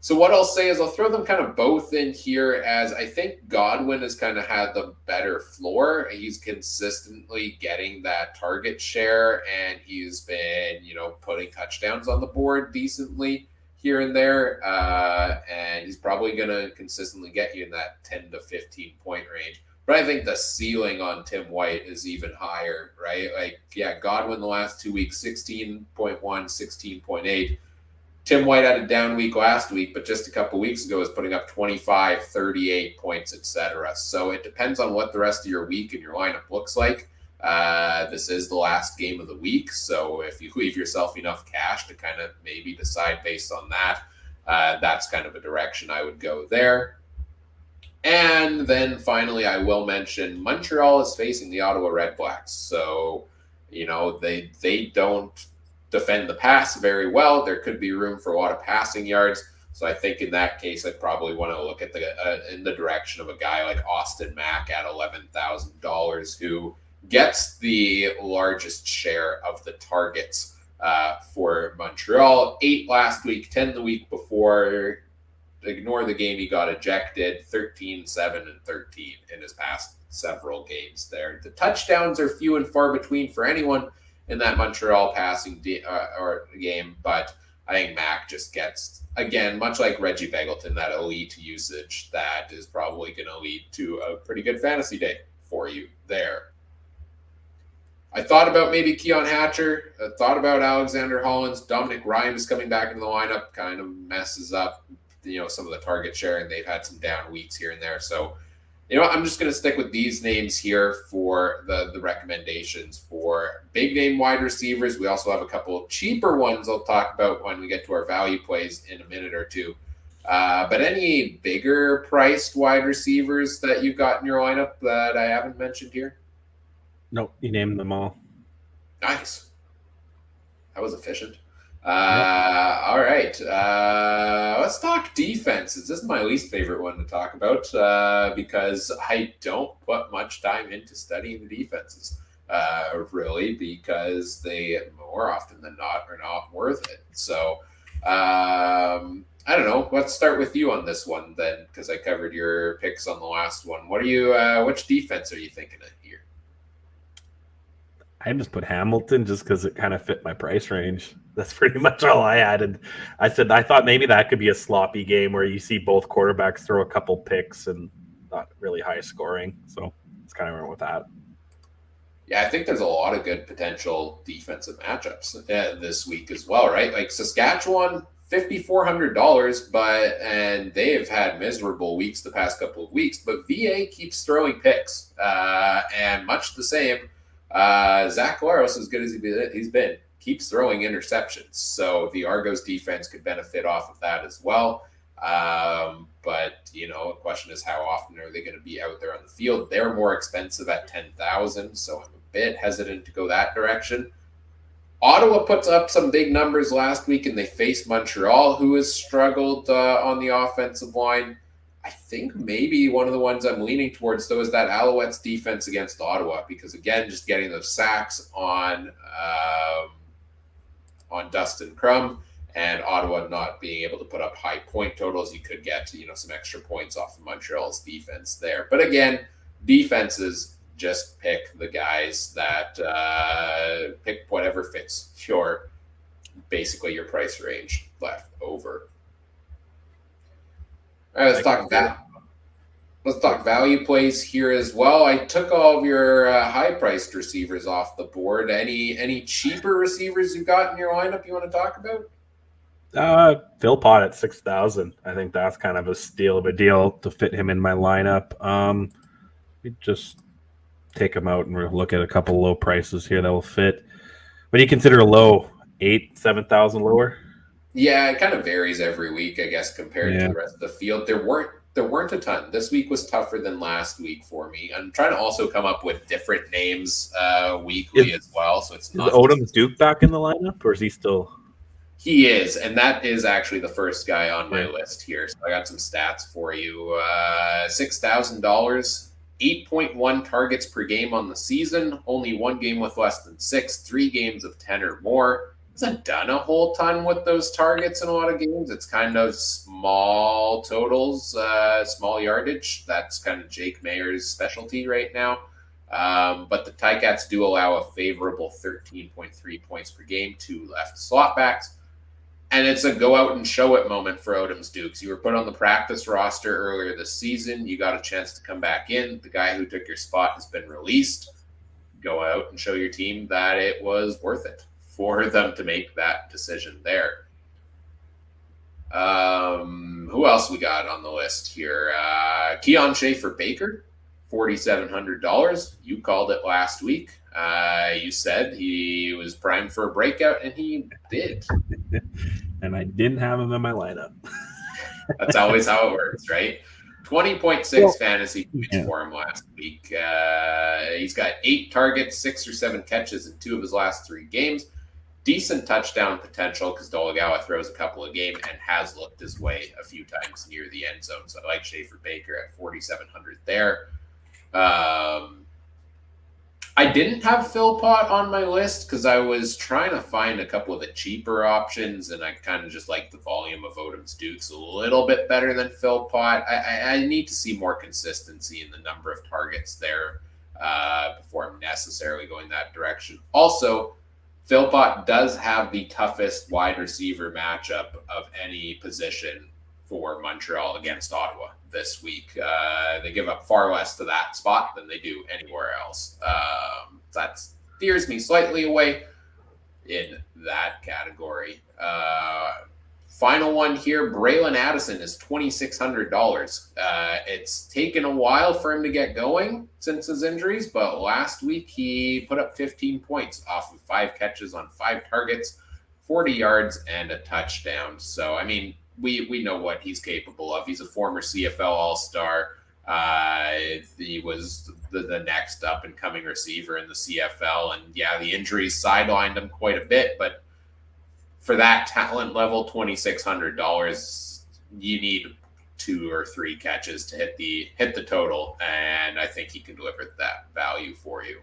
So what I'll say is I'll throw them kind of both in here, as I think Godwin has kind of had the better floor. He's consistently getting that target share, and he's been, putting touchdowns on the board decently here and there. And he's probably going to consistently get you in that 10 to 15 point range. But I think the ceiling on Tim White is even higher, right? Godwin the last 2 weeks, 16.1, 16.8. Tim White had a down week last week, but just a couple weeks ago was putting up 25, 38 points, etc. So it depends on what the rest of your week and your lineup looks like. This is the last game of the week, so if you leave yourself enough cash to kind of maybe decide based on that, that's kind of a direction I would go there. And then finally, I will mention Montreal is facing the Ottawa Redblacks. So, they don't defend the pass very well. There could be room for a lot of passing yards. So I think in that case, I'd probably want to look at in the direction of a guy like Austin Mack at $11,000, who gets the largest share of the targets for Montreal. 8 last week, 10 the week before. Ignore the game he got ejected, 13, 7, and 13 in his past several games there. The touchdowns are few and far between for anyone in that Montreal passing game, but I think Mac just gets, again, much like Reggie Begelton, that elite usage that is probably going to lead to a pretty good fantasy day for you there. I thought about maybe Keon Hatcher. I thought about Alexander Hollins. Dominic Rhymes coming back into the lineup kind of messes up, some of the target sharing. They've had some down weeks here and there. So, I'm just going to stick with these names here for the recommendations for big name wide receivers. We also have a couple of cheaper ones I'll talk about when we get to our value plays in a minute or two. But any bigger priced wide receivers that you've got in your lineup that I haven't mentioned here? Nope, you named them all. Nice. That was efficient. All right. Let's talk defenses. This is my least favorite one to talk about because I don't put much time into studying the defenses, really, because they more often than not are not worth it. So I don't know. Let's start with you on this one then, because I covered your picks on the last one. What are you? Which defense are you thinking of here? I just put Hamilton just because it kind of fit my price range. That's pretty much all I added. I thought maybe that could be a sloppy game where you see both quarterbacks throw a couple picks and not really high scoring. So it's kind of went with that. Yeah, I think there's a lot of good potential defensive matchups this week as well, right? Like Saskatchewan, $5,400, and they've had miserable weeks the past couple of weeks, but VA keeps throwing picks, and much the same. Zach Laros, as good as he's been, keeps throwing interceptions. So the Argos defense could benefit off of that as well. But the question is, how often are they going to be out there on the field? They're more expensive at $10,000, so I'm a bit hesitant to go that direction. Ottawa puts up some big numbers last week, and they faced Montreal, who has struggled on the offensive line. I think maybe one of the ones I'm leaning towards, though, is that Alouettes defense against Ottawa, because, again, just getting those sacks on Dustin Crum and Ottawa not being able to put up high point totals, you could get, some extra points off of Montreal's defense there. But, again, defenses, just pick the guys that pick whatever fits your price range left over. All right, let's talk value plays here as well. I took all of your high-priced receivers off the board. Any cheaper receivers you've got in your lineup you want to talk about? Phil Pott at $6,000. I think that's kind of a steal of a deal to fit him in my lineup. We just take him out and we'll look at a couple low prices here that will fit. What do you consider a low? 7,000 lower? Yeah, it kind of varies every week, I guess, compared to the rest of the field. There weren't there weren't a ton. This week was tougher than last week for me. I'm trying to also come up with different names weekly as well, so it's not. Is Odom's Duke back in the lineup, or is he still? He is, and that is actually the first guy on my list here. So I got some stats for you. $6,000, 8.1 targets per game on the season, only one game with less than 6, 3 games of 10 or more. Hasn't done a whole ton with those targets in a lot of games. It's kind of small totals, small yardage. That's kind of Jake Mayer's specialty right now. But the Ticats do allow a favorable 13.3 points per game to left slot backs. And it's a go out and show it moment for Odom's Dukes. You were put on the practice roster earlier this season. You got a chance to come back in. The guy who took your spot has been released. Go out and show your team that it was worth it for them to make that decision there. Who else we got on the list here? Keon Schaefer-Baker, $4,700. You called it last week. You said he was primed for a breakout, and he did. And I didn't have him in my lineup. That's always how it works, right? 20.6 fantasy points for him last week. He's got 8 targets, 6 or 7 catches in 2 of his last 3 games. Decent touchdown potential because Dolagawa throws a couple of games and has looked his way a few times near the end zone. So I like Schaefer-Baker at 4,700 there. I didn't have Philpott on my list because I was trying to find a couple of the cheaper options, and I kind of just like the volume of Odom's Dukes a little bit better than Philpott. I need to see more consistency in the number of targets there before I'm necessarily going that direction. Also, Philpott does have the toughest wide receiver matchup of any position for Montreal against Ottawa this week. They give up far less to that spot than they do anywhere else. That steers me slightly away in that category. Final one here, Braylon Addison is $2,600. It's taken a while for him to get going since his injuries, but last week he put up 15 points off of 5 catches on 5 targets, 40 yards, and a touchdown. So, I mean, we know what he's capable of. He's a former CFL All-Star. He was the next up-and-coming receiver in the CFL. And, yeah, the injuries sidelined him quite a bit. But for that talent level, $2,600, you need 2 or 3 catches to hit the total. And I think he can deliver that value for you.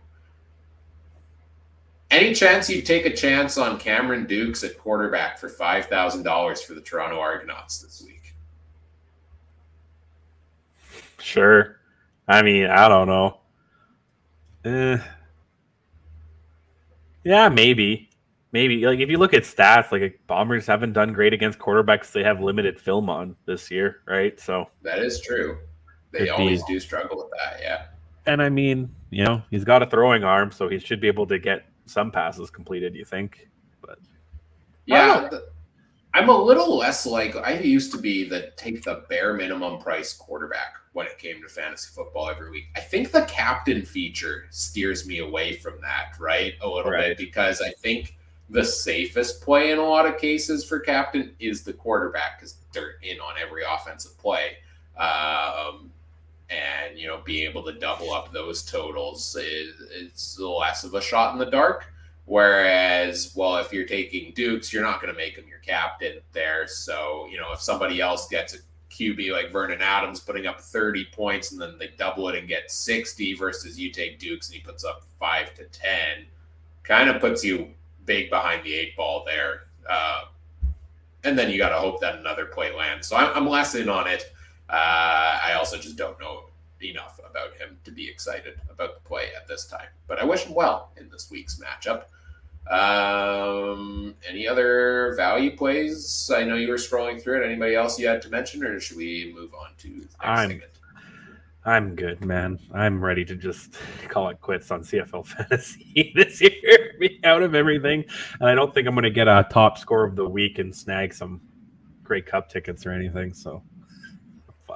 Any chance you'd take a chance on Cameron Dukes at quarterback for $5,000 for the Toronto Argonauts this week? Sure. I mean, I don't know. Yeah, maybe. Like if you look at stats, like Bombers haven't done great against quarterbacks. They have limited film on this year, right? So that is true. They always do struggle with that, yeah. And I mean, he's got a throwing arm, so he should be able to get some passes completed, you think? But yeah, I'm a little less like I used to be take the bare minimum price quarterback when it came to fantasy football every week. I think the captain feature steers me away from that, right? A little bit, because I think the safest play in a lot of cases for captain is the quarterback because they're in on every offensive play. And, being able to double up those totals is less of a shot in the dark. Whereas, well, if you're taking Dukes, you're not going to make him your captain there. So, if somebody else gets a QB like Vernon Adams putting up 30 points and then they double it and get 60 versus you take Dukes and he puts up 5 to 10, kind of puts you big behind the 8 ball there. And then you got to hope that another play lands. So I'm less in on it. I also just don't know enough about him to be excited about the play at this time. But I wish him well in this week's matchup. Any other value plays? I know you were scrolling through it. Anybody else you had to mention, or should we move on to the next segment? I'm good, man. I'm ready to just call it quits on CFL fantasy this year. Be out of everything. And I don't think I'm going to get a top score of the week and snag some Grey Cup tickets or anything. So,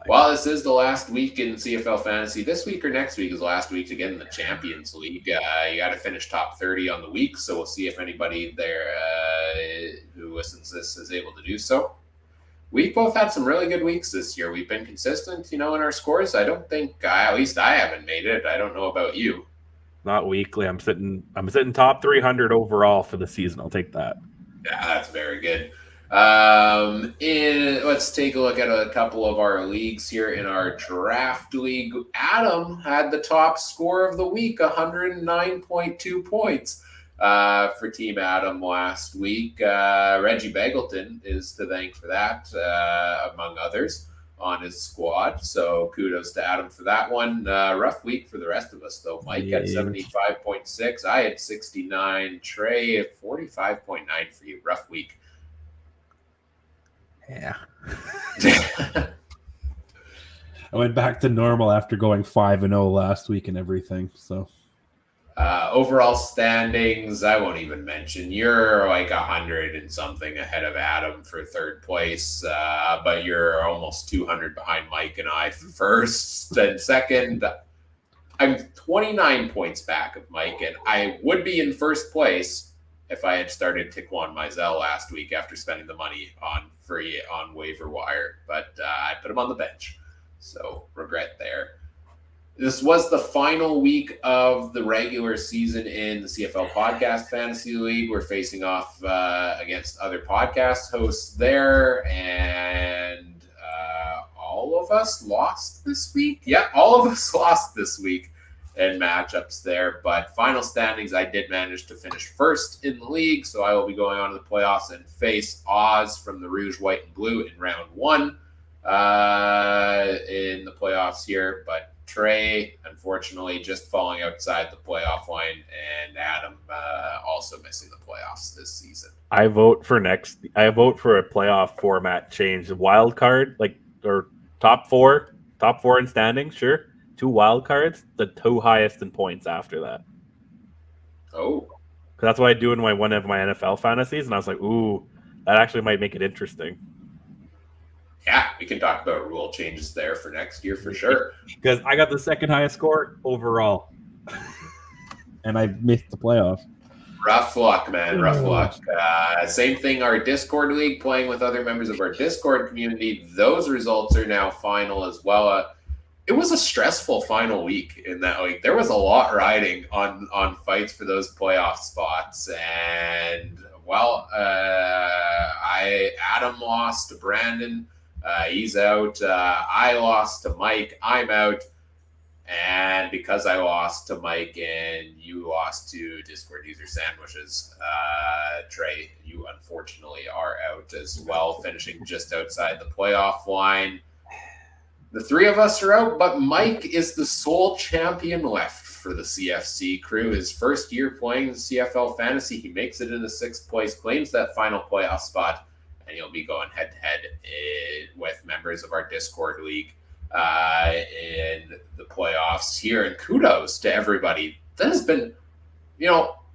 well, this is the last week in CFL fantasy. This week or next week is the last week to get in the Champions League. You got to finish top 30 on the week. So we'll see if anybody there who listens to this is able to do so. we've both had some really good weeks this year. We've been consistent, in our scores. I don't think, at least I haven't made it. I don't know about you. Not weekly. I'm sitting top 300 overall for the season. I'll take that. Yeah, that's very good. Let's take a look at a couple of our leagues here. In our draft league, Adam had the top score of the week, 109.2 points for Team Adam last week. Reggie Bagleton is to thank for that, among others, on his squad. So kudos to Adam for that one. Rough week for the rest of us, though. Mike at 75.6. I had 69. Trey at 45.9 for you. Rough week. Yeah. I went back to normal after going 5-0 last week and everything. So overall standings, I won't even mention. You're like 100 and something ahead of Adam for third place, but you're almost 200 behind Mike and I for first and second. I'm 29 points back of Mike, and I would be in first place if I had started Taquan Mizell last week after spending the money on free on waiver wire, but I put him on the bench, so regret there. This was the final week of the regular season in the CFL Podcast Fantasy League. We're facing off against other podcast hosts there, and all of us lost this week. Yeah, all of us lost this week in matchups there, but final standings, I did manage to finish first in the league, so I will be going on to the playoffs and face Oz from the Rouge, White, and Blue in round one in the playoffs here, but Trey, unfortunately, just falling outside the playoff line, and Adam also missing the playoffs this season. I vote for a playoff format change. Wild card, or top four in standings, sure. 2 wild cards, the 2 highest in points after that. Oh. Because that's what I do in one of my NFL fantasies, and I was like, ooh, that actually might make it interesting. Yeah, we can talk about rule changes there for next year for sure. Because I got the second highest score overall. And I missed the playoffs. Rough luck, man. Rough luck. Same thing, our Discord league, playing with other members of our Discord community. Those results are now final as well. It was a stressful final week in that league. There was a lot riding on fights for those playoff spots. And, Adam lost to Brandon. He's out. I lost to Mike. I'm out. And because I lost to Mike and you lost to Discord user Sandwiches, Trey, you unfortunately are out as well, finishing just outside the playoff line. The 3 of us are out, but Mike is the sole champion left for the CFC crew. His first year playing the CFL Fantasy, he makes it into 6th place, claims that final playoff spot, and he'll be going head-to-head with members of our Discord league in the playoffs here. And kudos to everybody. That has been,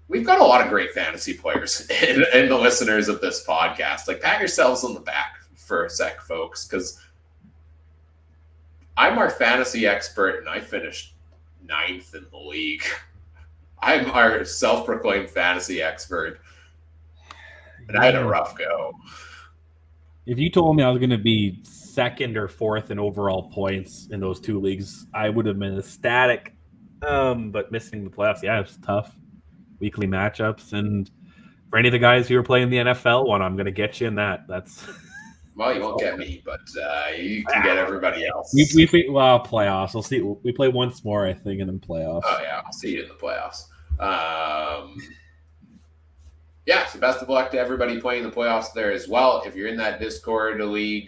we've got a lot of great fantasy players and the listeners of this podcast. Like, pat yourselves on the back for a sec, folks, because I'm our fantasy expert, and I finished 9th in the league. I'm our self-proclaimed fantasy expert, and I had a rough go. If you told me I was going to be 2nd or 4th in overall points in those 2 leagues, I would have been ecstatic. But missing the playoffs, yeah, it's tough. Weekly matchups, and for any of the guys who are playing the NFL one, I'm going to get you in that. That's... Well, you won't get me, but you can get everybody else. Playoffs. We'll see. We play once more, I think, and then playoffs. Oh, yeah. I'll see you in the playoffs. So best of luck to everybody playing the playoffs there as well. If you're in that Discord league,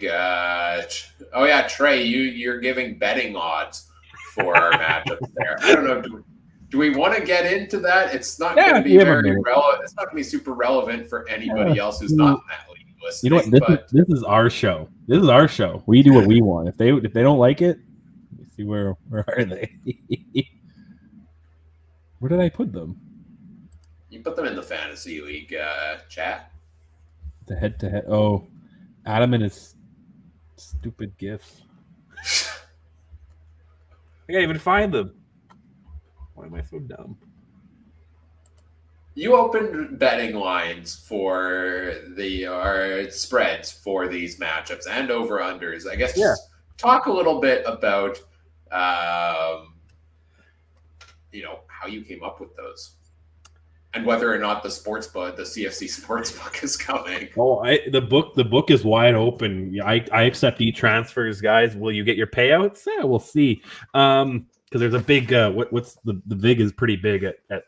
Trey, you're giving betting odds for our matchups there. I don't know. Do we want to get into that? It's not going to be very relevant. It's not going to be super relevant for anybody else who's not in that league. You know what? This is our show. This is our show. We do what we want. If they don't like it, let me see where are they? Where did I put them? You put them in the fantasy league chat. The head-to-head. Oh, Adam and his stupid gifts. I can't even find them. Why am I so dumb? You opened betting lines for or spreads for these matchups and over unders. I guess Yeah. just talk a little bit about um, how you came up with those and whether or not the CFC sportsbook is coming. Oh, the book is wide open. I accept e-transfers, guys. Will you get your payouts? Yeah, we'll see. Because there's a big what's the vig is pretty big at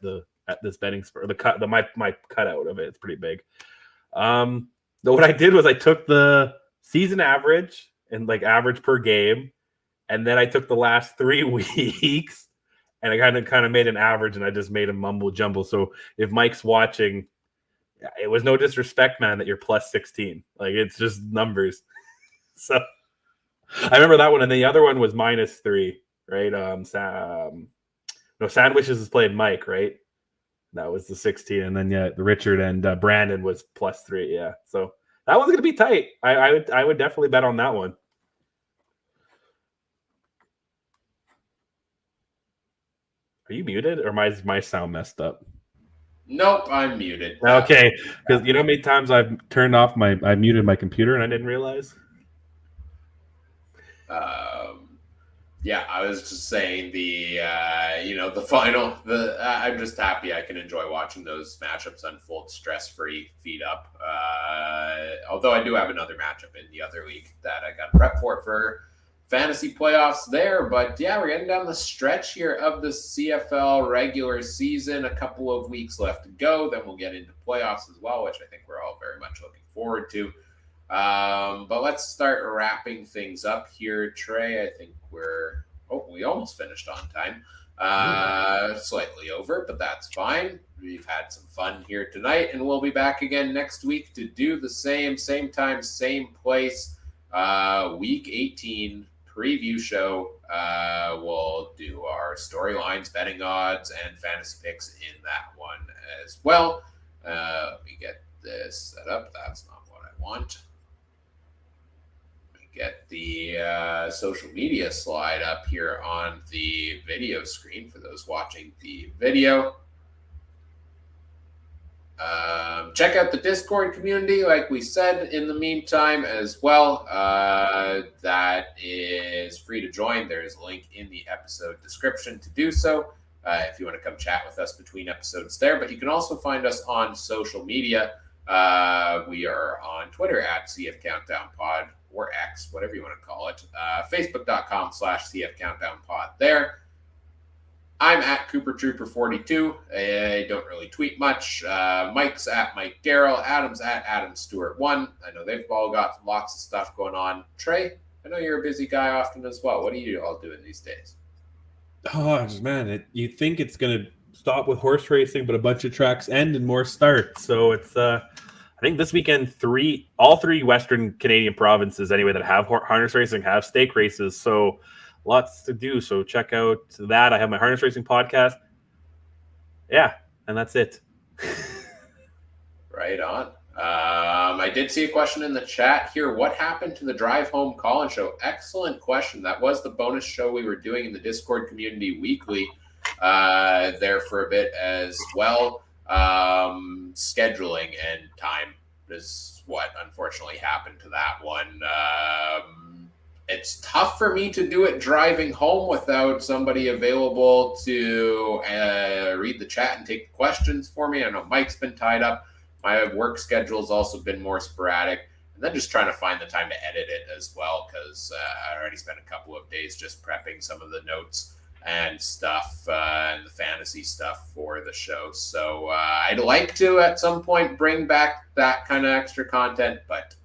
this betting spur. My cutout of it is pretty big. So what I did was I took the season average and like average per game, and then I took the last 3 weeks and I kind of made an average, and I just made a mumble jumble. So if Mike's watching, it was no disrespect, man, that you're plus 16. Like, it's just numbers. So I remember that one, and the other one was -3, right? No, Sandwiches is playing Mike, right? That was the 16, and then the Richard and Brandon was +3. Yeah, so that one's gonna be tight. I would definitely bet on that one. Are you muted, or my sound messed up? Nope, I'm muted. Okay, because you know how many times I've I muted my computer and I didn't realize. Yeah, I was just saying the final. I'm just happy I can enjoy watching those matchups unfold stress-free, feet up. Although I do have another matchup in the other league that I got prep for fantasy playoffs there. But yeah, we're getting down the stretch here of the CFL regular season. A couple of weeks left to go. Then we'll get into playoffs as well, which I think we're all very much looking forward to. But let's start wrapping things up here, Trey. I think we almost finished on time. Slightly over, but that's fine. We've had some fun here tonight, and we'll be back again next week to do the same time, same place. Week 18 preview show. We'll do our storylines, betting odds, and fantasy picks in that one as well. Let me get this set up. That's not what I want. Get the social media slide up here on the video screen for those watching the video. Check out the Discord community, like we said, in the meantime as well. That is free to join. There's a link in the episode description to do so if you want to come chat with us between episodes there. But you can also find us on social media. We are on Twitter at CF Countdown Pod, or X, whatever you want to call it. Facebook.com/CF Countdown Pod there. I'm at Cooper Trooper 42. I don't really tweet much. Mike's at Mike Garrell. Adam's at Adam Stewart 1. I know they've all got lots of stuff going on. Trey, I know you're a busy guy often as well. What are you all doing these days? Oh man, you think it's gonna stop with horse racing, but a bunch of tracks end and more start. So it's I think this weekend all three Western Canadian provinces anyway that have harness racing have stake races. So lots to do. So check out that. I have my harness racing podcast. Yeah, and that's it. Right on. I did see a question in the chat here. What happened to the Drive Home Call-In Show? Excellent question. That was the bonus show we were doing in the Discord community weekly there for a bit as well. Scheduling and time is what unfortunately happened to that one. It's tough for me to do it driving home without somebody available to read the chat and take the questions for me. I know Mike's been tied up. My work schedule's also been more sporadic. And then just trying to find the time to edit it as well, because I already spent a couple of days just prepping some of the notes and stuff and the fantasy stuff for the show. So I'd like to at some point bring back that kind of extra content, but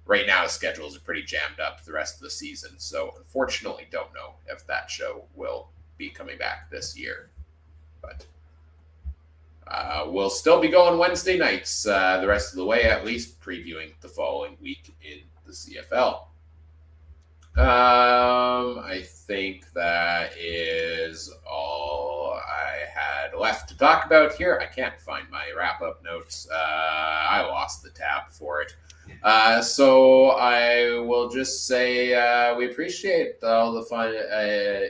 right now the schedules are pretty jammed up the rest of the season. So unfortunately don't know if that show will be coming back this year. But we'll still be going Wednesday nights the rest of the way, at least previewing the following week in the CFL. I think that is all I had left to talk about here. I can't find my wrap-up notes. I lost the tab for it. So I will just say we appreciate all the fun,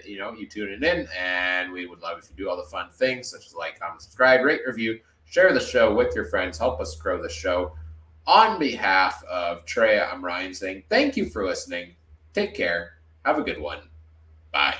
you tuning in, and we would love if you do all the fun things such as like, comment, subscribe, rate, review, Share the show with your friends. Help us grow the show. On behalf of Treya, I'm Ryan saying thank you for listening. Take care. Have a good one. Bye.